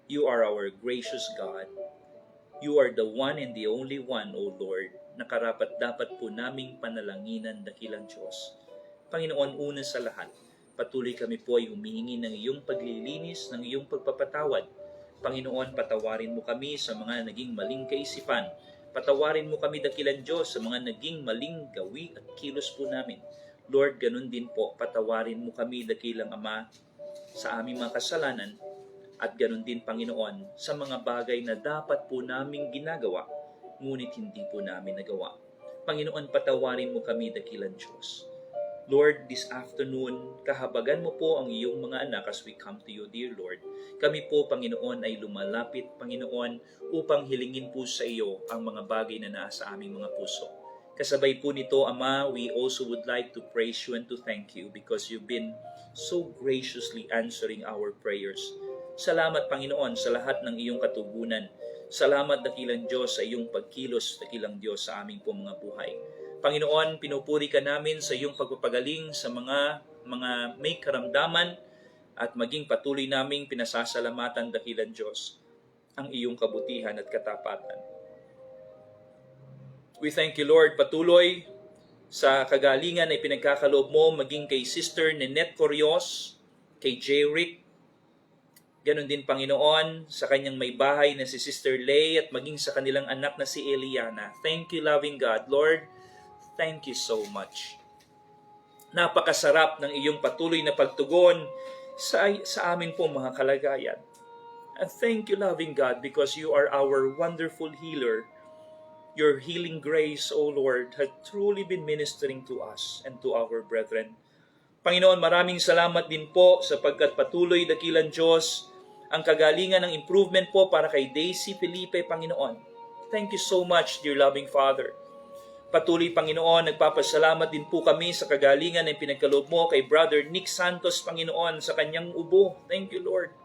You are our gracious God. You are the one and the only one, O Lord, na karapat-dapat po naming panalanginan, dakilang Diyos. Panginoon, una sa lahat, patuloy kami po ay humihingi ng iyong paglilinis, ng iyong pagpapatawad. Panginoon, patawarin mo kami sa mga naging maling kaisipan. Patawarin mo kami, dakilang Diyos, sa mga naging maling gawi at kilos po namin. Lord, ganun din po, patawarin mo kami, dakilang Ama, sa aming mga kasalanan, at ganun din, Panginoon, sa mga bagay na dapat po naming ginagawa, ngunit hindi po namin nagawa. Panginoon, patawarin mo kami, dakilang Diyos. Lord, this afternoon, kahabagan mo po ang iyong mga anak as we come to you, dear Lord. Kami po, Panginoon, ay lumalapit, Panginoon, upang hilingin po sa iyo ang mga bagay na nasa aming mga puso. Kasabay po nito, Ama, we also would like to praise you and to thank you because you've been so graciously answering our prayers. Salamat, Panginoon, sa lahat ng iyong katugunan. Salamat, dakilang Diyos, sa iyong pagkilos, dakilang Diyos, sa aming po mga buhay. Panginoon, pinupuri ka namin sa iyong pagpapagaling sa mga may karamdaman at maging patuloy naming pinasasalamatan, dakilang Diyos, ang iyong kabutihan at katapatan. We thank you, Lord, patuloy sa kagalingan na ipinagkakaloob mo maging kay Sister Ninette Corios, kay J. Rick, ganon din, Panginoon, sa kanyang may bahay na si Sister Lay at maging sa kanilang anak na si Eliana. Thank you, loving God. Lord, thank you so much. Napakasarap ng iyong patuloy na pagtugon sa amin pong mga kalagayan. And thank you, loving God, because you are our wonderful healer. Your healing grace, O Lord, has truly been ministering to us and to our brethren. Panginoon, maraming salamat din po sapagkat patuloy, dakilang Diyos, ang kagalingan ng improvement po para kay Daisy Felipe, Panginoon. Thank you so much, dear loving Father. Patuloy, Panginoon, nagpapasalamat din po kami sa kagalingan na pinagkaloob mo kay Brother Nick Santos, Panginoon, sa kanyang ubo. Thank you, Lord.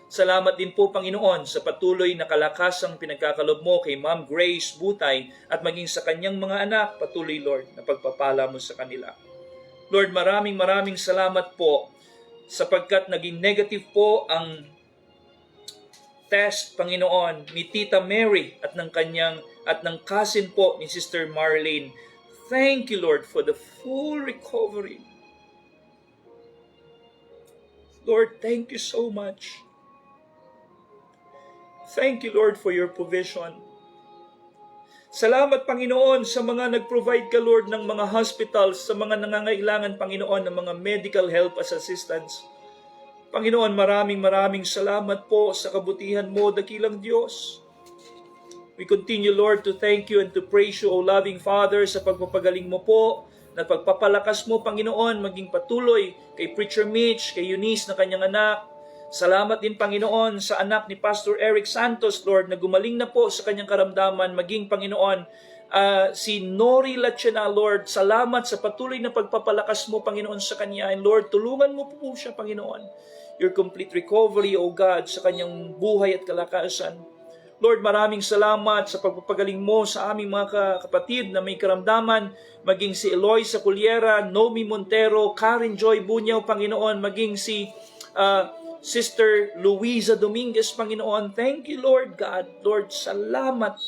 Salamat din po, Panginoon, sa patuloy na kalakasang pinagkakalob mo kay Ma'am Grace Butay at maging sa kanyang mga anak. Patuloy, Lord, na pagpapala mo sa kanila. Lord, maraming salamat po sapagkat naging negative po ang test, Panginoon, ni Tita Mary at ng cousin po ni Sister Marlene. Thank you, Lord, for the full recovery. Lord, thank you so much. Thank you, Lord, for your provision. Salamat, Panginoon, sa mga nag-provide ka, Lord, ng mga hospitals, sa mga nangangailangan, Panginoon, ng mga medical help as assistance. Panginoon, maraming salamat po sa kabutihan mo, dakilang Diyos. We continue, Lord, to thank you and to praise you, O loving Father, sa pagpapagaling mo po, na pagpapalakas mo, Panginoon, maging patuloy kay Preacher Mitch, kay Eunice na kanyang anak. Salamat din, Panginoon, sa anak ni Pastor Eric Santos, Lord, na gumaling na po sa kanyang karamdaman. Maging, Panginoon, si Nori Lachena, Lord, salamat sa patuloy na pagpapalakas mo, Panginoon, sa kanya. And Lord, tulungan mo po siya, Panginoon. Your complete recovery, O God, sa kanyang buhay at kalakasan. Lord, maraming salamat sa pagpapagaling mo sa aming mga kapatid na may karamdaman, maging si Eloisa Culiera, Nomi Montero, Karen Joy Bunyaw, Panginoon, maging si Sister Luisa Dominguez, Panginoon. Thank you, Lord God. Lord, salamat,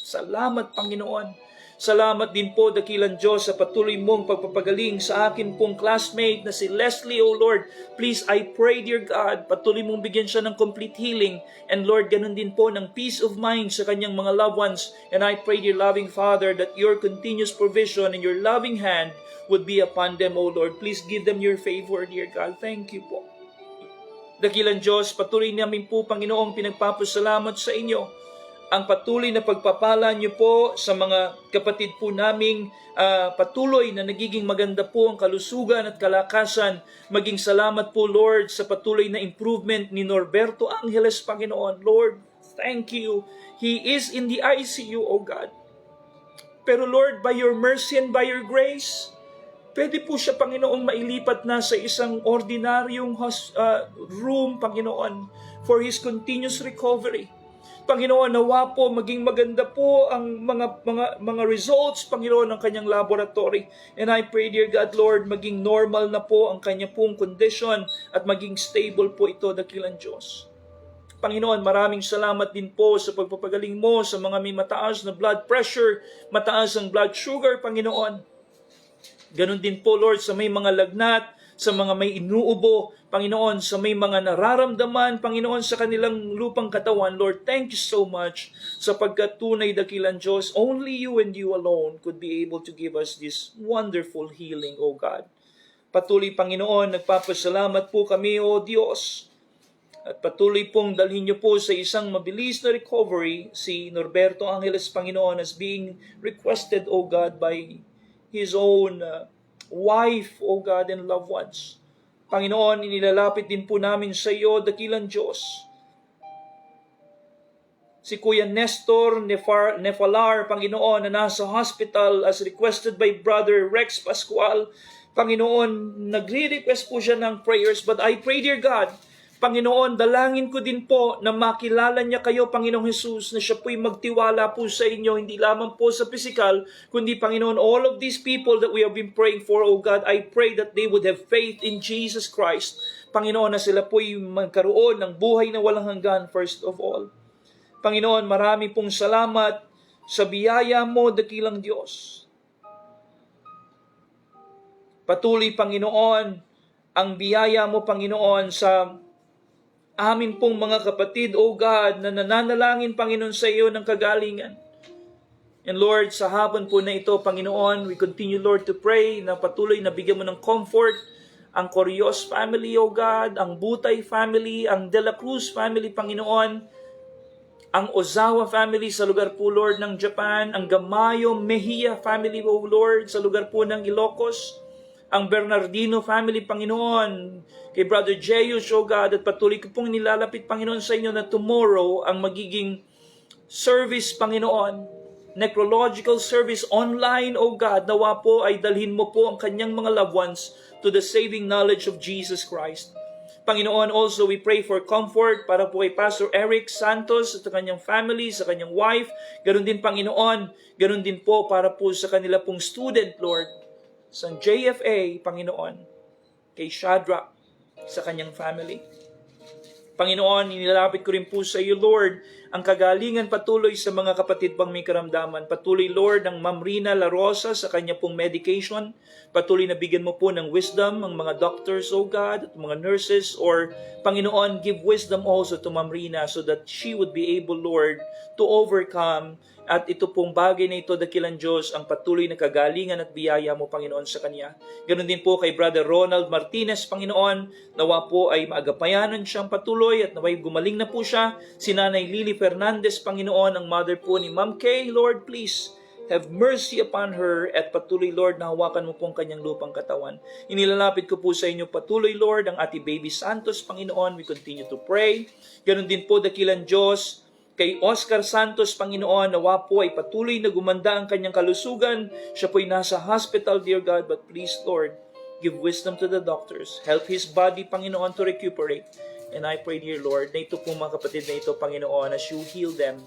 Panginoon. Salamat din po, dakilang Diyos, sa patuloy mong pagpapagaling sa akin pong classmate na si Leslie, O Lord. Please, I pray, dear God, patuloy mong bigyan siya ng complete healing. And Lord, ganun din po ng peace of mind sa kanyang mga loved ones. And I pray, dear loving Father, that your continuous provision and your loving hand would be upon them, O Lord. Please give them your favor, dear God. Thank you po. Dakilang Diyos, patuloy namin po, Panginoong, pinagpapasalamat sa inyo ang patuloy na pagpapala niyo po sa mga kapatid po naming patuloy na nagiging maganda po ang kalusugan at kalakasan. Maging salamat po, Lord, sa patuloy na improvement ni Norberto Angeles, Panginoon. Lord, thank you. He is in the ICU, O God. Pero Lord, by your mercy and by your grace, pwede po siya, Panginoong, mailipat na sa isang ordinaryong room, Panginoon, for his continuous recovery. Panginoon, nawa po maging maganda po ang mga results, Panginoon, ng kanyang laboratory. And I pray, dear God, Lord, maging normal na po ang kanya pong condition at maging stable po ito, dakilang Diyos. Panginoon, maraming salamat din po sa pagpapagaling mo sa mga may mataas na blood pressure, mataas ang blood sugar, Panginoon. Ganon din po, Lord, sa may mga lagnat, sa mga may inuubo, Panginoon, sa may mga nararamdaman, Panginoon, sa kanilang lupang katawan. Lord, thank you so much sapagkat tunay, dakilang Diyos, only you and you alone could be able to give us this wonderful healing, O God. Patuloy, Panginoon, nagpapasalamat po kami, O Diyos. At patuloy pong dalhin niyo po sa isang mabilis na recovery si Norberto Angeles, Panginoon, as being requested, O God, by his own wife, O God, and loved ones. Panginoon, inilalapit din po namin sa iyo, dakilang Diyos, si Kuya Nestor Nefalar, Panginoon, na nasa hospital as requested by Brother Rex Pascual. Panginoon, nagre-request po siya ng prayers, but I pray, dear God, Panginoon, dalangin ko din po na makilala niya kayo, Panginoong Jesus, na siya po'y magtiwala po sa inyo, hindi lamang po sa physical, kundi, Panginoon, all of these people that we have been praying for, O God, I pray that they would have faith in Jesus Christ. Panginoon, na sila po'y magkaroon ng buhay na walang hanggan, first of all. Panginoon, marami pong salamat sa biyaya mo, dakilang Diyos. Patuloy, Panginoon, ang biyaya mo, Panginoon, sa amin pong mga kapatid, O God, na nananalangin, Panginoon, sa iyo ng kagalingan. And Lord, sa hapon po na ito, Panginoon, we continue, Lord, to pray na patuloy na bigyan mo ng comfort ang Corios family, O God, ang Butay family, ang De La Cruz family, Panginoon, ang Ozawa family sa lugar po, Lord, ng Japan, ang Gamayo Mejia family, O Lord, sa lugar po ng Ilocos, ang Bernardino family, Panginoon, kay Brother Jeyus, O God, at patuloy ko pong nilalapit, Panginoon, sa inyo na tomorrow ang magiging service, Panginoon, necrological service online, O God. Nawa po ay dalhin mo po ang kanyang mga loved ones to the saving knowledge of Jesus Christ. Panginoon, also we pray for comfort para po kay Pastor Eric Santos at sa kanyang family, sa kanyang wife. Ganon din, Panginoon, ganon din po para po sa kanila pong student, Lord, sa JFA, Panginoon, kay Shadrach, sa kanyang family. Panginoon, inilalapit ko rin po sa iyo, Lord, ang kagalingan patuloy sa mga kapatid pang may karamdaman. Patuloy, Lord, ang Ma'am Rina La Rosa sa kanya pong medication. Patuloy na bigyan mo po ng wisdom ang mga doctors, O God, at mga nurses, or Panginoon, give wisdom also to Ma'am Rina so that she would be able, Lord, to overcome. At ito pong bagay na ito, dakilang Diyos, ang patuloy na kagalingan at biyaya mo, Panginoon, sa Kanya. Ganon din po kay Brother Ronald Martinez, Panginoon, nawa po ay maagapayanan siyang patuloy at naway gumaling na po siya. Si Nanay Lily Fernandez, Panginoon, ang mother po ni Ma'am Kay, Lord, please, have mercy upon her at patuloy, Lord, na hawakan mo pong kanyang lupang katawan. Inilalapit ko po sa inyo patuloy, Lord, ang Ate Baby Santos, Panginoon. We continue to pray. Ganon din po, dakilang Diyos, kay Oscar Santos, Panginoon, nawa po ay patuloy na gumanda ang kanyang kalusugan. Siya po ay nasa hospital, dear God, but please, Lord, give wisdom to the doctors. Help his body, Panginoon, to recuperate. And I pray, dear Lord, na ito po mga kapatid na ito, Panginoon, as you heal them,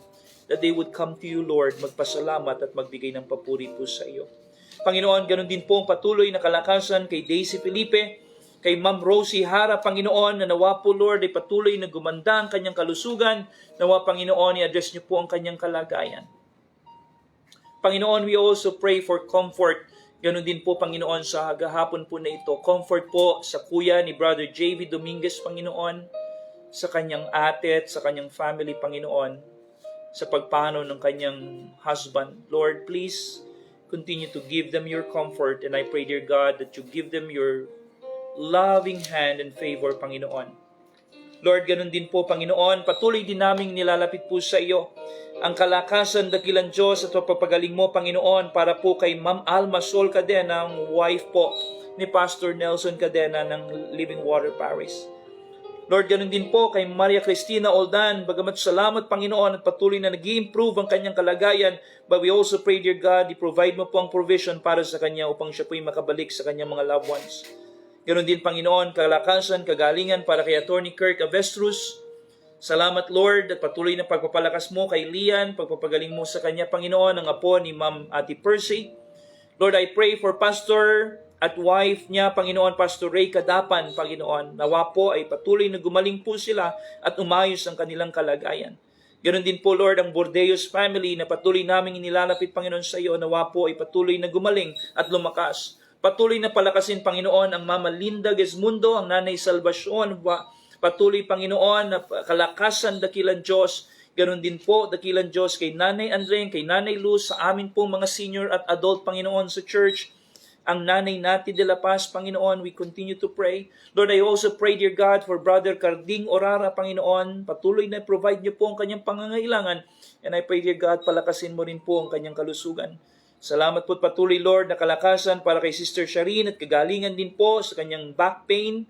that they would come to you, Lord, magpasalamat at magbigay ng papuri po sa iyo. Panginoon, ganun din po ang patuloy na kalakasan kay Daisy Felipe, kay Ma'am Rosie Hara, Panginoon, na nawa po, Lord, ay patuloy na gumanda ang kanyang kalusugan. Nawa, Panginoon, i-address niyo po ang kanyang kalagayan. Panginoon, we also pray for comfort. Ganon din po, Panginoon, sa hapon po na ito. Comfort po sa kuya ni Brother J.V. Dominguez, Panginoon, sa kanyang ate at sa kanyang family, Panginoon, sa pagpano ng kanyang husband. Lord, please continue to give them your comfort, and I pray, dear God, that you give them your loving hand and favor, Panginoon. Lord, ganun din po, Panginoon, patuloy din naming nilalapit po sa iyo ang kalakasan, dakilang Diyos, at papagaling mo, Panginoon, para po kay Ma'am Alma Sol Cadena, ang wife po ni Pastor Nelson Cadena ng Living Water Parish. Lord, ganun din po kay Maria Cristina Oldan, bagamat salamat, Panginoon, at patuloy na nag-i-improve ang kanyang kalagayan, but we also pray, dear God, i-provide mo po ang provision para sa kanya upang siya po'y makabalik sa kanyang mga loved ones. Ganon din, Panginoon, kalakasan, kagalingan para kay Attorney Kirk Avestruz. Salamat, Lord, at patuloy na pagpapalakas mo kay Lian, pagpapagaling mo sa kanya, Panginoon, ang apo ni Ma'am Ate Percy. Lord, I pray for Pastor at wife niya, Panginoon, Pastor Ray Kadapan, Panginoon. Nawa po ay patuloy na gumaling po sila at umayos ang kanilang kalagayan. Ganon din po, Lord, ang Bordeos family na patuloy naming inilalapit, Panginoon, sa iyo. Nawa po ay patuloy na gumaling at lumakas. Patuloy na palakasin, Panginoon, ang Mama Linda Gesmundo, ang Nanay Salvacion. Patuloy, Panginoon, na kalakasan, dakilang Diyos. Ganon din po, dakilang Diyos, kay Nanay Andren, kay Nanay Luz, sa amin pong mga senior at adult, Panginoon, sa church. Ang Nanay Nati de la Paz, Panginoon, we continue to pray. Lord, I also pray, dear God, for Brother Carding Orara, Panginoon. Patuloy na provide niyo po ang kanyang pangangailangan. And I pray, dear God, palakasin mo rin po ang kanyang kalusugan. Salamat po patuloy, Lord, na kalakasan para kay Sister Shireen at kagalingan din po sa kanyang back pain.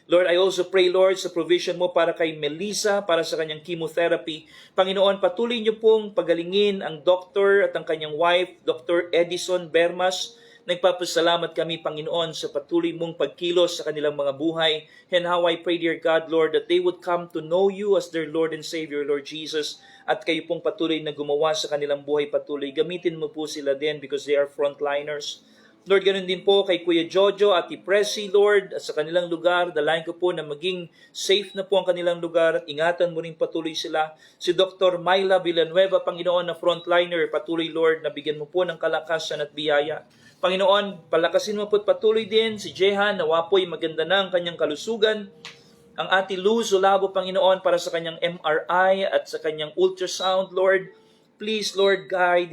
Lord, I also pray, Lord, sa provision mo para kay Melissa, para sa kanyang chemotherapy. Panginoon, patuloy niyo pong pagalingin ang doctor at ang kanyang wife, Dr. Edison Bermas. Nagpapasalamat kami, Panginoon, sa patuloy mong pagkilos sa kanilang mga buhay. And how I pray, dear God, Lord, that they would come to know you as their Lord and Savior, Lord Jesus. At kayo pong patuloy na gumawa sa kanilang buhay patuloy. Gamitin mo po sila din because they are frontliners. Lord, ganun din po kay Kuya Jojo at Presi, Lord, at sa kanilang lugar. Dalayan ko po na maging safe na po ang kanilang lugar at ingatan mo rin patuloy sila. Si Dr. Myla Villanueva, Panginoon, na frontliner, patuloy, Lord, na bigyan mo po ng kalakasan at biyaya. Panginoon, palakasin mo po at patuloy din si Jehan, nawa po'y maganda na ang kanyang kalusugan. Ang Ate Luz Olabo, Panginoon, para sa kanyang MRI at sa kanyang ultrasound, Lord. Please, Lord, guide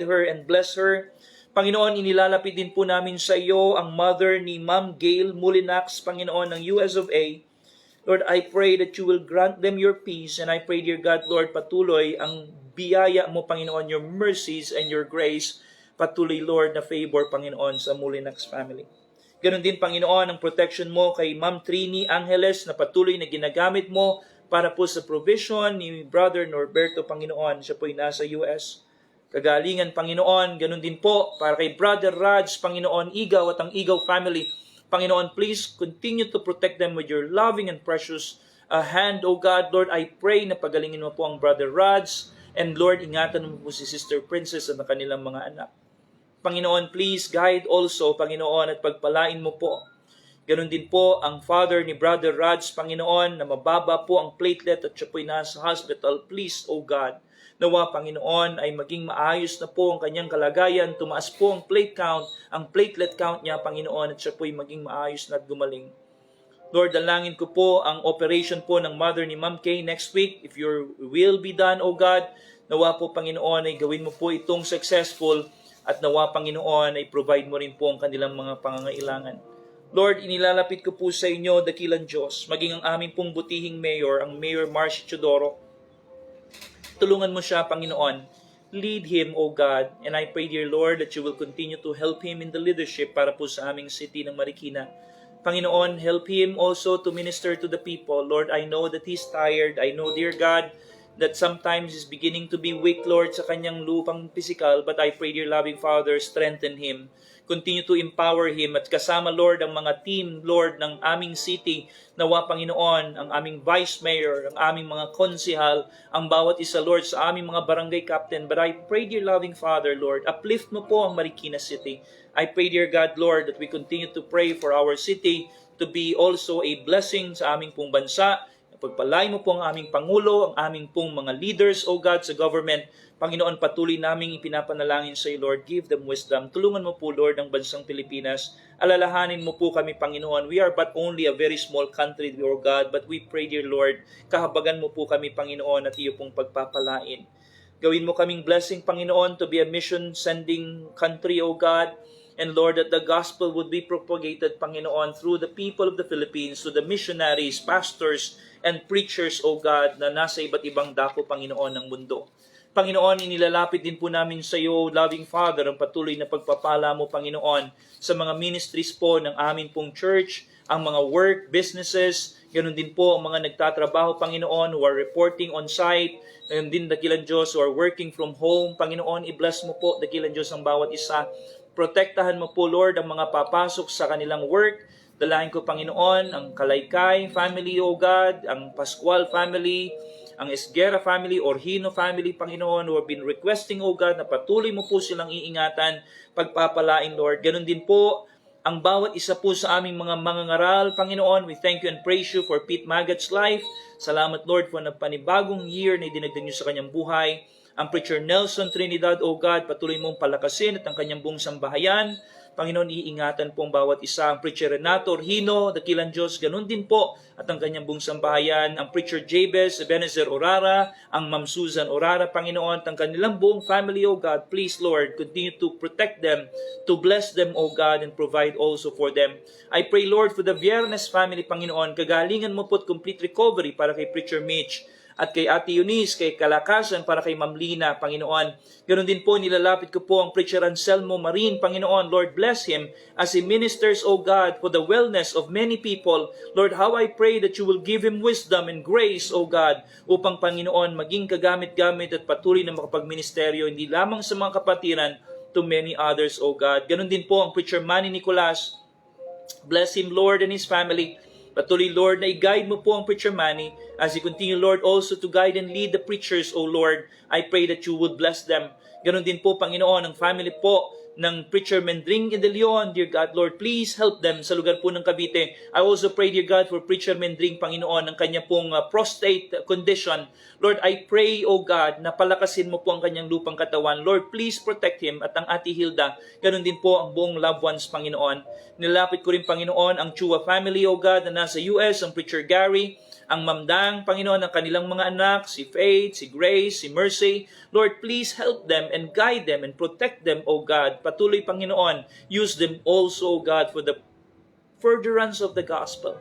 her and bless her. Panginoon, inilalapit din po namin sa iyo ang mother ni Ma'am Gail Mulinax, Panginoon, ng US of A. Lord, I pray that you will grant them your peace, and I pray, dear God, Lord, patuloy ang biyaya mo, Panginoon, your mercies and your grace, patuloy, Lord, na favor, Panginoon, sa Mulinax family. Ganon din, Panginoon, ang protection mo kay Ma'am Trini Angeles na patuloy na ginagamit mo para po sa provision ni Brother Norberto, Panginoon. Siya po'y nasa US. Kagalingan, Panginoon. Ganun din po para kay Brother Raj, Panginoon, Igaw at ang Igaw family. Panginoon, please continue to protect them with your loving and precious hand, O God. Lord, I pray na pagalingin mo po ang Brother Raj. And Lord, ingatan mo po si Sister Princess at ang kanilang mga anak. Panginoon, please guide also, Panginoon, at pagpalain mo po. Ganon din po ang father ni Brother Raj, Panginoon, na mababa po ang platelet at siya po'y nasa hospital. Please, O God, nawa, Panginoon, ay maging maayos na po ang kanyang kalagayan. Tumaas po ang platelet count niya, Panginoon, at siya po'y maging maayos na at gumaling. Lord, dalangin ko po ang operation po ng mother ni Ma'am Kay next week. If your will be done, O God, nawa po, Panginoon, ay gawin mo po itong successful at nawa, Panginoon, ay provide mo rin po ang kanilang mga pangangailangan. Lord, inilalapit ko po sa inyo, dakilang Diyos, maging ang aming pong butihing mayor, ang Mayor Marcy Chodoro. Tulungan mo siya, Panginoon. Lead him, O God, and I pray, dear Lord, that you will continue to help him in the leadership para po sa aming city ng Marikina. Panginoon, help him also to minister to the people. Lord, I know that he's tired. I know, dear God, that sometimes he's beginning to be weak, Lord, sa kanyang lupang physical, but I pray, dear loving Father, strengthen him. Continue to empower him at kasama, Lord, ang mga team, Lord, ng aming city. Nawa, Panginoon, ang aming vice mayor, ang aming mga konsihal, ang bawat isa, Lord, sa aming mga barangay captain. But I pray, dear loving Father, Lord, uplift mo po ang Marikina City. I pray, dear God, Lord, that we continue to pray for our city to be also a blessing sa aming pong bansa. Pagpalay mo po ang aming Pangulo, ang aming pong mga leaders, O God, sa government. Panginoon, patuloy naming ipinapanalangin sa iyo, Lord. Give them wisdom. Tulungan mo po, Lord, ang bansang Pilipinas. Alalahanin mo po kami, Panginoon. We are but only a very small country, O God, but we pray, dear Lord, kahabagan mo po kami, Panginoon, at iyo pong pagpapalain. Gawin mo kaming blessing, Panginoon, to be a mission-sending country, O God. And Lord, that the gospel would be propagated, Panginoon, through the people of the Philippines, to the missionaries, pastors, and preachers, O God, na nasa iba't ibang dako, Panginoon, ng mundo. Panginoon, inilalapit din po namin sa iyo, loving Father, ang patuloy na pagpapala mo, Panginoon, sa mga ministries po ng amin pong church, ang mga work, businesses, ganoon din po ang mga nagtatrabaho, Panginoon, who are reporting on site, ganoon din, dakilang Diyos, who are working from home, Panginoon, i-bless mo po, dakilang Diyos, ang bawat isa. Protektahan mo po, Lord, ang mga papasok sa kanilang work. Dalahin ko, Panginoon, ang Kalaykay family, O God, ang Pascual family, ang Esguera family, Orhino family, Panginoon, who have been requesting, O God, na patuloy mo po silang iingatan, pagpapalain, Lord. Ganon din po, ang bawat isa po sa aming mga mangangaral, Panginoon, we thank you and praise you for Pete Magat's life. Salamat, Lord, for panibagong year na idinagdag niyo sa kanyang buhay. Ang Preacher Nelson Trinidad, O God, patuloy mong palakasin at ang kanyang buong sambahayan. Panginoon, iingatan po ang bawat isa. Ang Preacher Renato Orhino, dakilang Diyos, ganun din po. At ang kanyang buong sambahayan. Ang Preacher Jabez Ebenezer Orara, ang Ma'am Susan Orara, Panginoon, at ang kanilang buong family, O God. Please, Lord, continue to protect them, to bless them, O God, and provide also for them. I pray, Lord, for the Viernes family, Panginoon, kagalingan mo po at complete recovery para kay Preacher Mitch. At kay Ate Eunice, kay Kalakasan, para kay Ma'am Lina, Panginoon. Ganon din po, nilalapit ko po ang Preacher Anselmo Marin, Panginoon. Lord, bless him as he ministers, O God, for the wellness of many people. Lord, how I pray that you will give him wisdom and grace, O God, upang, Panginoon, maging kagamit-gamit at patuloy na makapagministeryo, hindi lamang sa mga kapatiran, to many others, O God. Ganon din po ang Preacher Manny Nicolas. Bless him, Lord, and his family. Patuloy, Lord, na i-guide mo po ang Preacher Manny as he continue, Lord, also to guide and lead the preachers, O Lord. I pray that you would bless them. Ganon din po, Panginoon, ang family po ng Preacher Mendring in De Leon, dear God, Lord, please help them sa lugar po ng Cavite. I also pray, dear God, for Preacher Mendring, Panginoon, ang kanya pong prostate condition. Lord, I pray, O God, na palakasin mo po ang kanyang lupang katawan. Lord, please protect him at ang Ate Hilda. Ganon din po ang buong loved ones, Panginoon. Nilapit ko rin, Panginoon, ang Chua family, O God, na nasa US, ang Preacher Gary, ang Mamdang, Panginoon, ang kanilang mga anak, si Faith, si Grace, si Mercy. Lord, please help them and guide them and protect them, O God. Patuloy, Panginoon, use them also, O God, for the furtherance of the gospel.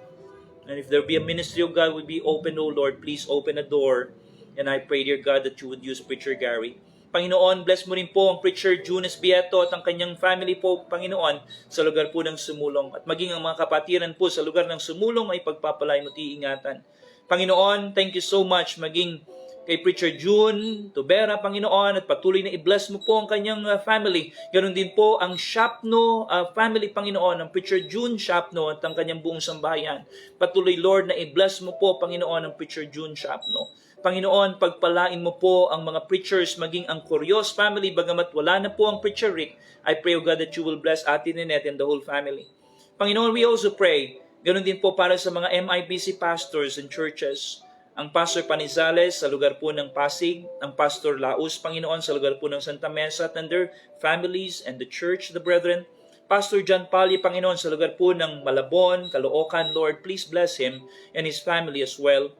And if there be a ministry, O God, would be open, O Lord, please open a door. And I pray, dear God, that you would use Preacher Gary. Panginoon, bless mo rin po ang Preacher Junis Bieto at ang kanyang family po, Panginoon, sa lugar po ng Sumulong. At maging ang mga kapatiran po sa lugar ng Sumulong ay pagpapalay mo at iingatan. Panginoon, thank you so much maging kay Preacher June Tubera, Panginoon, at patuloy na i-bless mo po ang kanyang family. Ganon din po ang Shapno family, Panginoon, ang Preacher June Shapno at ang kanyang buong sambahayan. Patuloy, Lord, na i-bless mo po, Panginoon, ang Preacher June Shapno. Panginoon, pagpalain mo po ang mga preachers, maging ang Curios family, bagamat wala na po ang Preacher Rick. I pray, O God, that you will bless Ate Ninette and the whole family. Panginoon, we also pray, ganon din po para sa mga MIBC pastors and churches. Ang Pastor Panizales sa lugar po ng Pasig, ang Pastor Laus, Panginoon, sa lugar po ng Santa Mesa and their families and the church, the brethren. Pastor John Pali, Panginoon, sa lugar po ng Malabon, Caloocan, Lord, please bless him and his family as well,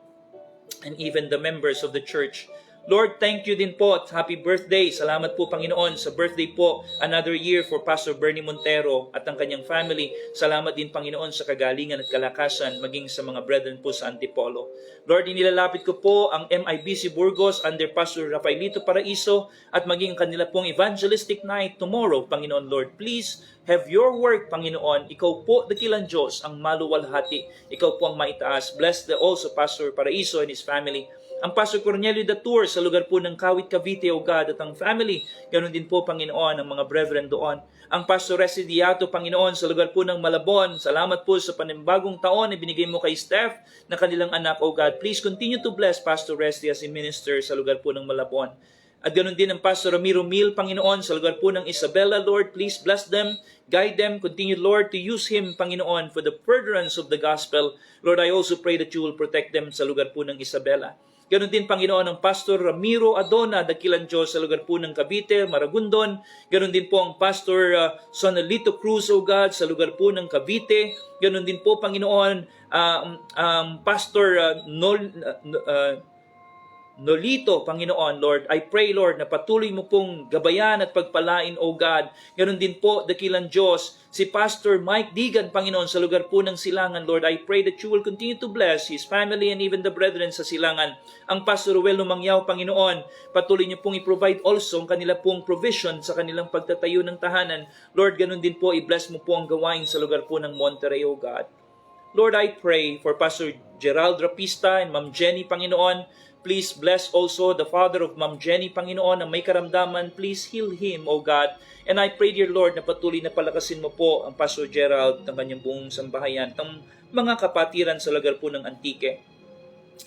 and even the members of the church. Lord, thank you din po at happy birthday. Salamat po, Panginoon, sa birthday po. Another year for Pastor Bernie Montero at ang kanyang family. Salamat din, Panginoon, sa kagalingan at kalakasan, maging sa mga brethren po sa Antipolo. Lord, inilalapit ko po ang MIBC Burgos under Pastor Rafaelito Paraiso at maging kanila pong evangelistic night tomorrow, Panginoon, Lord. Please have your work, Panginoon. Ikaw po, dakilang Diyos, ang maluwalhati. Ikaw po ang maitaas. Bless also Pastor Paraiso and his family. Ang Pastor Cornelio Datur sa lugar po ng Kawit, Cavite, O God, at ang family. Ganon din po, Panginoon, ang mga brethren doon. Ang Pastor Residiato, Panginoon, sa lugar po ng Malabon. Salamat po sa panibagong taon na binigay mo kay Steph na kanilang anak, O God. Please continue to bless Pastor Resti as a minister sa lugar po ng Malabon. At ganon din ang Pastor Ramiro Mil, Panginoon, sa lugar po ng Isabela, Lord. Please bless them, guide them, continue, Lord, to use him, Panginoon, for the furtherance of the gospel. Lord, I also pray that you will protect them sa lugar po ng Isabela. Ganon din, Panginoon, ang Pastor Ramiro Adona, dakilang Diyos, sa lugar po ng Cavite, Maragondon. Ganon din po ang Pastor Sonalito Cruz, O God, sa lugar po ng Cavite. Ganon din po, Panginoon, Pastor Nolito, Panginoon, Lord. I pray, Lord, na patuloy mo pong gabayan at pagpalain, O God. Ganon din po, dakilang Diyos, si Pastor Mike Digan, Panginoon, sa lugar po ng Silangan, Lord. I pray that you will continue to bless his family and even the brethren sa Silangan. Ang Pastor Ruel Lumangyaw, Panginoon, patuloy niyo pong i-provide also ang kanila pong provision sa kanilang pagtatayo ng tahanan. Lord, ganon din po, i-bless mo po ang gawain sa lugar po ng Monterrey, O God. Lord, I pray for Pastor Gerald Rapista and Ma'am Jenny, Panginoon. Please bless also the father of Ma'am Jenny, Panginoon, na may karamdaman. Please heal him, O God. And I pray, dear Lord, na patuloy na palakasin mo po ang Pastor Gerald ng kanyang buong sambahayan, ng mga kapatiran sa lugar po ng Antique.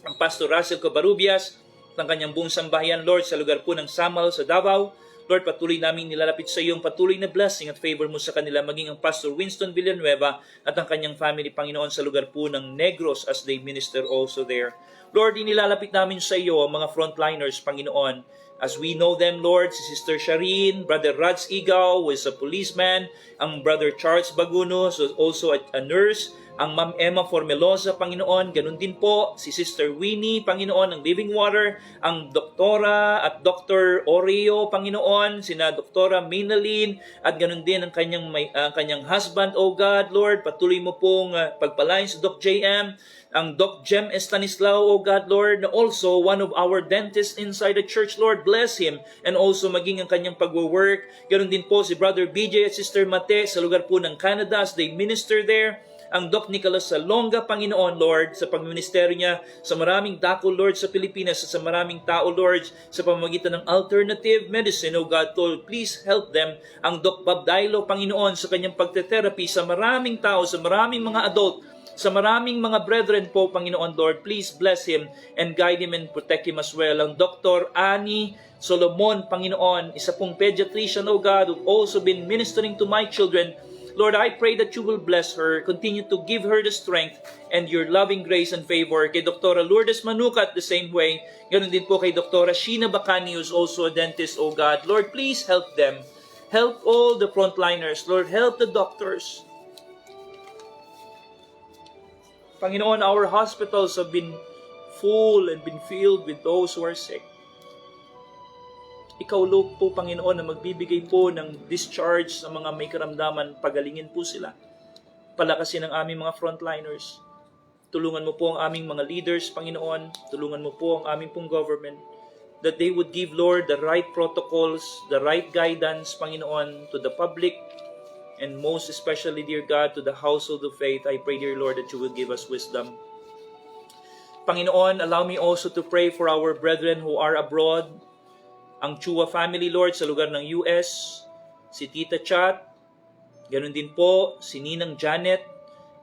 Ang Pastor Russell Covarrubias, ng kanyang buong sambahayan, Lord, sa lugar po ng Samal sa Davao. Lord, patuloy namin nilalapit sa iyo ang patuloy na blessing at favor mo sa kanila, maging ang Pastor Winston Villanueva at ang kanyang family, Panginoon, sa lugar po ng Negros as they minister also there. Lord, inilalapit namin sa iyo ang mga frontliners, Panginoon. As we know them, Lord, si Sister Shireen, Brother Rads Igaw, who is a policeman, ang Brother Charles Baguno, so also a nurse, ang Ma'am Emma Formelosa, Panginoon, ganun din po, si Sister Winnie, Panginoon, ng Living Water, ang Doktora at Dr. Oreo, Panginoon, sina Doktora Minaline, at ganun din ang kanyang husband, O God, Lord, patuloy mo pong pagpalain sa Doc JM, ang Doc Jem Estanislao, O God, Lord, na also one of our dentists inside the church, Lord, bless him, and also maging ang kanyang pagwo-work. Ganun din po si Brother BJ at Sister Mate sa lugar po ng Canada as they minister there. Ang Doc Nicolas Salonga, Panginoon, Lord, sa pagministeryo niya sa maraming dako, Lord, sa Pilipinas, sa maraming tao, Lord, sa pamamagitan ng alternative medicine, O God, Lord, please help them. Ang Doc Bob Dailo, Panginoon, sa kanyang pagte-therapy sa maraming tao, sa maraming mga adult, sa maraming mga brethren po, Panginoon, Lord, please bless him and guide him and protect him as well. Ang Dr. Annie Solomon, Panginoon, isa pong pediatrician, O God, who've also been ministering to my children. Lord, I pray that you will bless her, continue to give her the strength and your loving grace and favor. Kay Dr. Lourdes Manukat, the same way. Ganun din po kay Dr. Sheena Bacani, who's also a dentist, O God. Lord, please help them. Help all the frontliners. Lord, help the doctors. Panginoon, our hospitals have been full and been filled with those who are sick. Ikaw, Lord po, Panginoon, na magbibigay po ng discharge sa mga may karamdaman, pagalingin po sila. Palakasin ang aming mga frontliners. Tulungan mo po ang aming mga leaders, Panginoon. Tulungan mo po ang aming pong government. That they would give, Lord, the right protocols, the right guidance, Panginoon, to the public. And most especially, dear God, to the household of faith. I pray, dear Lord, that you will give us wisdom. Panginoon, allow me also to pray for our brethren who are abroad, ang Chua family, Lord, sa lugar ng US, si Tita Chat, ganun din po, si Ninang Janet,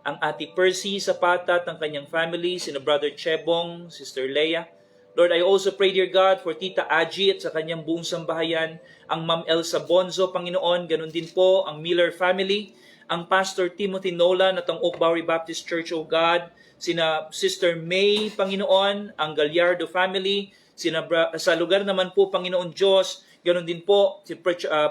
ang Ate Percy Zapata at ang kanyang family, sina Brother Chebong, Sister Leia. Lord, I also pray, dear God, for Tita Aji at sa kanyang buong sambahayan, ang Ma'am Elsa Bonzo, Panginoon, ganun din po, ang Miller family, ang Pastor Timothy Nolan at ang Oak Bowery Baptist Church, O God, sina Sister May, Panginoon, ang Gallardo family, sa lugar naman po, Panginoon Diyos, ganoon din po si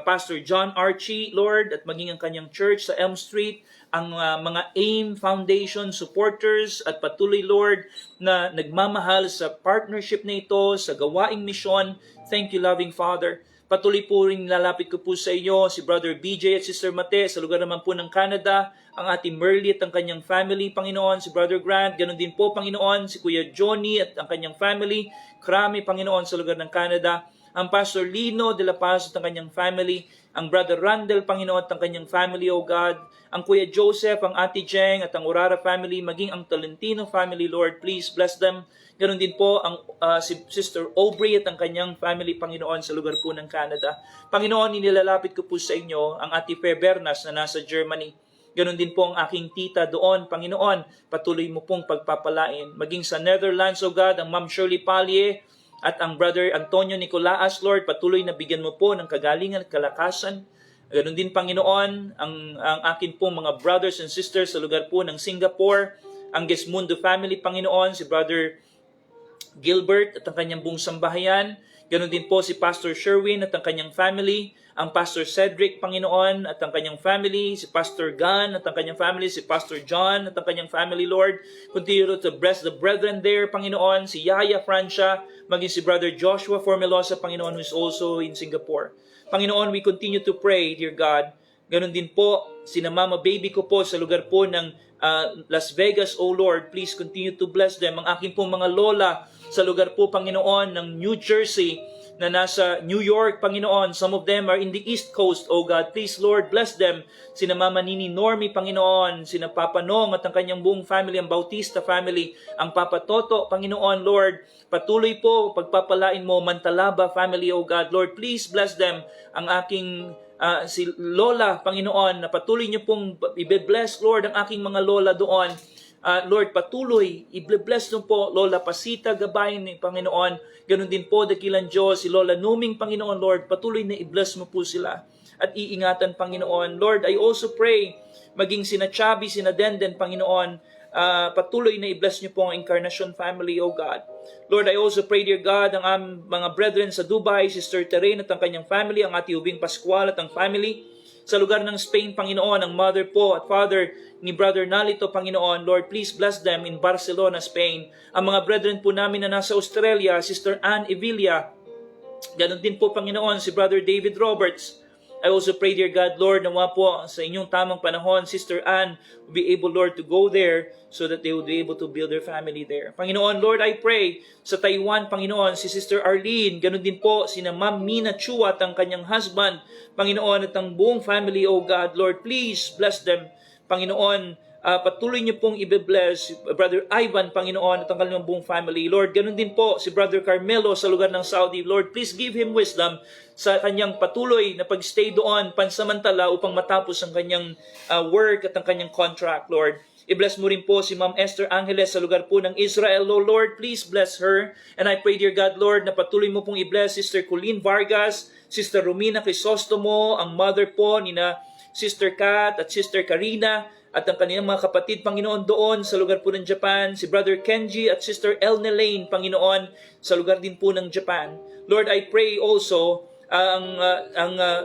Pastor John Archie, Lord, at maging ang kanyang church sa Elm Street, ang mga AIM Foundation supporters at patuloy, Lord, na nagmamahal sa partnership na ito, sa gawaing misyon. Thank you, loving Father. Patuloy po rin lalapit ko po sa iyo si Brother BJ at Sister Mate sa lugar naman po ng Canada, ang Ate Merly at ang kanyang family, Panginoon, si Brother Grant, ganoon din po, Panginoon, si Kuya Johnny at ang kanyang family, Krami, Panginoon, sa lugar ng Canada, ang Pastor Lino de la Paz at ang kanyang family, ang Brother Randall, Panginoon, at ang kanyang family, O God, ang Kuya Joseph, ang Ate Jeng at ang Urara family, maging ang Tolentino family, Lord, please bless them. Ganon din po ang si Sister Aubrey at ang kanyang family, Panginoon, sa lugar po ng Canada. Panginoon, inilalapit ko po sa inyo ang Ate Febernas na nasa Germany. Ganon din po ang aking tita doon, Panginoon, patuloy mo pong pagpapalain. Maging sa Netherlands, O God, ang Ma'am Shirley Pallier at ang Brother Antonio Nicolaas, Lord, patuloy na bigyan mo po ng kagalingan at kalakasan. Ganon din, Panginoon, ang akin pong mga brothers and sisters sa lugar po ng Singapore, ang Gesmundo family, Panginoon, si Brother Gilbert at ang kanyang buong sambahayan. Ganon din po si Pastor Sherwin at ang kanyang family, ang Pastor Cedric, Panginoon, at ang kanyang family, si Pastor Gunn at ang kanyang family, si Pastor John at ang kanyang family, Lord. Continue to bless the brethren there, Panginoon, si Yaya Francia, maging si Brother Joshua Formelosa, Panginoon, who is also in Singapore. Panginoon, we continue to pray, dear God. Ganon din po, sina Mama Baby ko po sa lugar po ng Las Vegas, O Lord. Please continue to bless them. Ang aking pong mga lola sa lugar po, Panginoon, ng New Jersey, na nasa New York, Panginoon. Some of them are in the East Coast, O God. Please, Lord, bless them. Sina Mama Nini Normie, Panginoon. Sina Papa Nong at ang kanyang buong family, ang Bautista family. Ang Papa Toto, Panginoon, Lord. Patuloy po, pagpapalain mo, Mantalaba family, O God. Lord, please bless them. Ang aking si Lola, Panginoon, na patuloy niyo pong i-bless, Lord, ang aking mga lola doon. Lord, patuloy, i-bless nyo po, Lola Pasita, gabayan ni Panginoon. Ganun din po, dakilan Diyos, si Lola Numing, Panginoon, Lord, patuloy na i-bless mo po sila. At iingatan, Panginoon. Lord, I also pray, maging sina Chabi, sina Denden, Panginoon, patuloy na i-bless nyo po ang Incarnation family, O God. Lord, I also pray, dear God, ang mga brethren sa Dubai, Sister Terrain at ang kanyang family, ang Ate Ubing Pascual at ang family. Sa lugar ng Spain, Panginoon, ang mother po at father ni Brother Nalito, Panginoon, Lord, please bless them in Barcelona, Spain. Ang mga brethren po namin na nasa Australia, Sister Ann Evilia, ganon din po, Panginoon, si Brother David Roberts. I also pray, dear God, Lord, nawa po sa inyong tamang panahon, Sister Ann will be able, Lord, to go there so that they will be able to build their family there. Panginoon, Lord, I pray sa Taiwan, Panginoon, si Sister Arlene, ganun din po, sina Ma'am Mina Chua at ang kanyang husband, Panginoon, at ang buong family, O God, Lord, please bless them, Panginoon. Patuloy niyo pong i-bless Brother Ivan, Panginoon, at ang kanyang buong family. Lord, ganun din po si Brother Carmelo sa lugar ng Saudi. Lord, please give him wisdom sa kanyang patuloy na pag-stay doon pansamantala upang matapos ang kanyang work at ang kanyang contract, Lord. I-bless mo rin po si Ma'am Esther Angeles sa lugar po ng Israel. Oh Lord, please bless her. And I pray, dear God, Lord, na patuloy mo pong i-bless Sister Colleen Vargas, Sister Romina Crisostomo, ang mother po ni na Sister Kat at Sister Karina, at ang kanilang mga kapatid, Panginoon, doon sa lugar po ng Japan, si Brother Kenji at Sister Elne Lane, Panginoon, sa lugar din po ng Japan. Lord, I pray also ang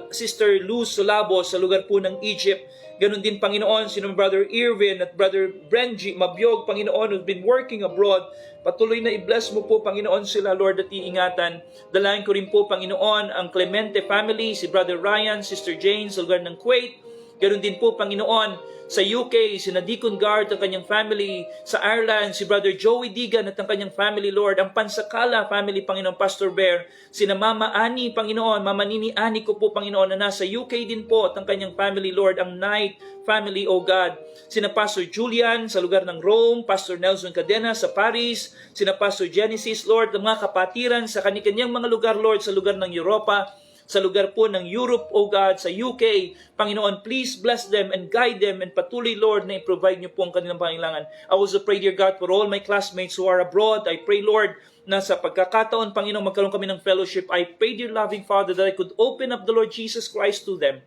Sister Luz Solabo sa lugar po ng Egypt. Ganon din, Panginoon, si Brother Irvin at Brother Brenji Mabiog, Panginoon, who've been working abroad. Patuloy na i-bless mo po, Panginoon, sila, Lord, at iingatan. Dalayan ko rin po, Panginoon, ang Clemente family, si Brother Ryan, Sister Jane sa lugar ng Kuwait. Ganon din po, Panginoon, Sa UK, si Deacon Guard at kanyang family. Sa Ireland, si Brother Joey Digan at ang kanyang family, Lord. Ang Pansakala family, Panginoon, Pastor Bear. Sina Mama Ani, Panginoon. Mama Nini Ani ko po, Panginoon, na nasa UK din po at ang kanyang family, Lord. Ang Knight family, O God. Sina Pastor Julian sa lugar ng Rome. Pastor Nelson Cadena sa Paris. Sina Pastor Genesis, Lord. Ang mga kapatiran sa kanyang mga lugar, Lord, sa lugar ng Europa, sa lugar po ng Europe, O God, sa UK. Panginoon, please bless them and guide them and patuloy, Lord, na i-provide niyo po ang kanilang pangailangan. I also pray, dear God, for all my classmates who are abroad. I pray, Lord, na sa pagkakataon, Panginoon, magkaroon kami ng fellowship. I pray, dear loving Father, that I could open up the Lord Jesus Christ to them.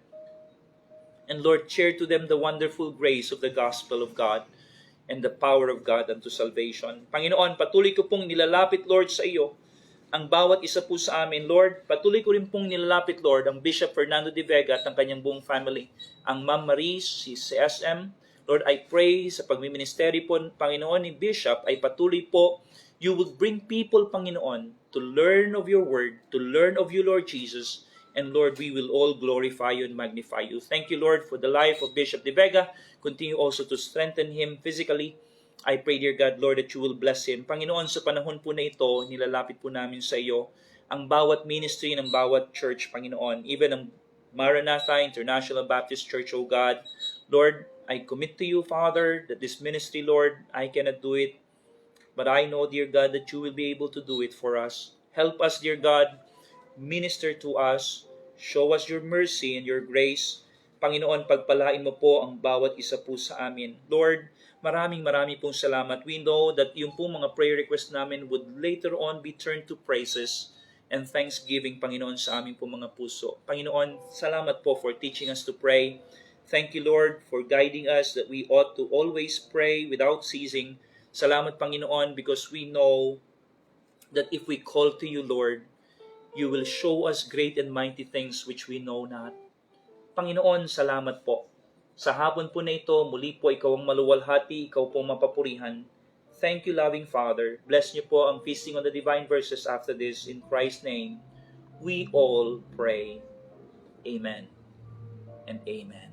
And Lord, share to them the wonderful grace of the gospel of God and the power of God unto salvation. Panginoon, patuloy ko pong nilalapit, Lord, sa iyo ang bawat isa po sa amin, Lord. Patuloy ko rin pong nilalapit, Lord, ang Bishop Fernando de Vega at ang kanyang buong family. Ang Ma'am Maris, si CSM. Lord, I pray sa pagmiministeri po, Panginoon, ni Bishop, ay patuloy po, you will bring people, Panginoon, to learn of your word, to learn of you, Lord Jesus. And Lord, we will all glorify you and magnify you. Thank you, Lord, for the life of Bishop de Vega. Continue also to strengthen him physically. I pray, dear God, Lord, that you will bless him. Panginoon, sa panahon po na ito, nilalapit po namin sa iyo ang bawat ministry ng bawat church, Panginoon. Even ang Maranatha International Baptist Church, O God. Lord, I commit to you, Father, that this ministry, Lord, I cannot do it. But I know, dear God, that you will be able to do it for us. Help us, dear God. Minister to us. Show us your mercy and your grace. Panginoon, pagpalain mo po ang bawat isa po sa amin. Lord, maraming pong salamat. We know that yung pong mga prayer request namin would later on be turned to praises and thanksgiving, Panginoon, sa aming pong mga puso. Panginoon, salamat po for teaching us to pray. Thank you, Lord, for guiding us that we ought to always pray without ceasing. Salamat, Panginoon, because we know that if we call to you, Lord, you will show us great and mighty things which we know not. Panginoon, salamat po. Sa hapon po na ito, muli po ikaw ang maluwalhati, ikaw po mapapurihan. Thank you, loving Father. Bless niyo po ang feasting on the divine verses after this. In Christ's name, we all pray. Amen and amen.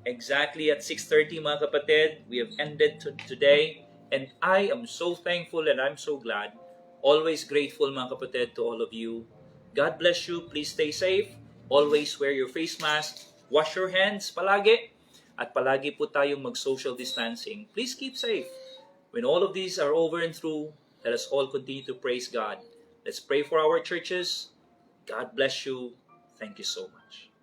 Exactly at 6:30, mga kapatid, we have ended today. And I am so thankful and I'm so glad. Always grateful, mga kapatid, to all of you. God bless you. Please stay safe. Always wear your face mask. Wash your hands palagi. At palagi po tayong mag-social distancing. Please keep safe. When all of these are over and through, let us all continue to praise God. Let's pray for our churches. God bless you. Thank you so much.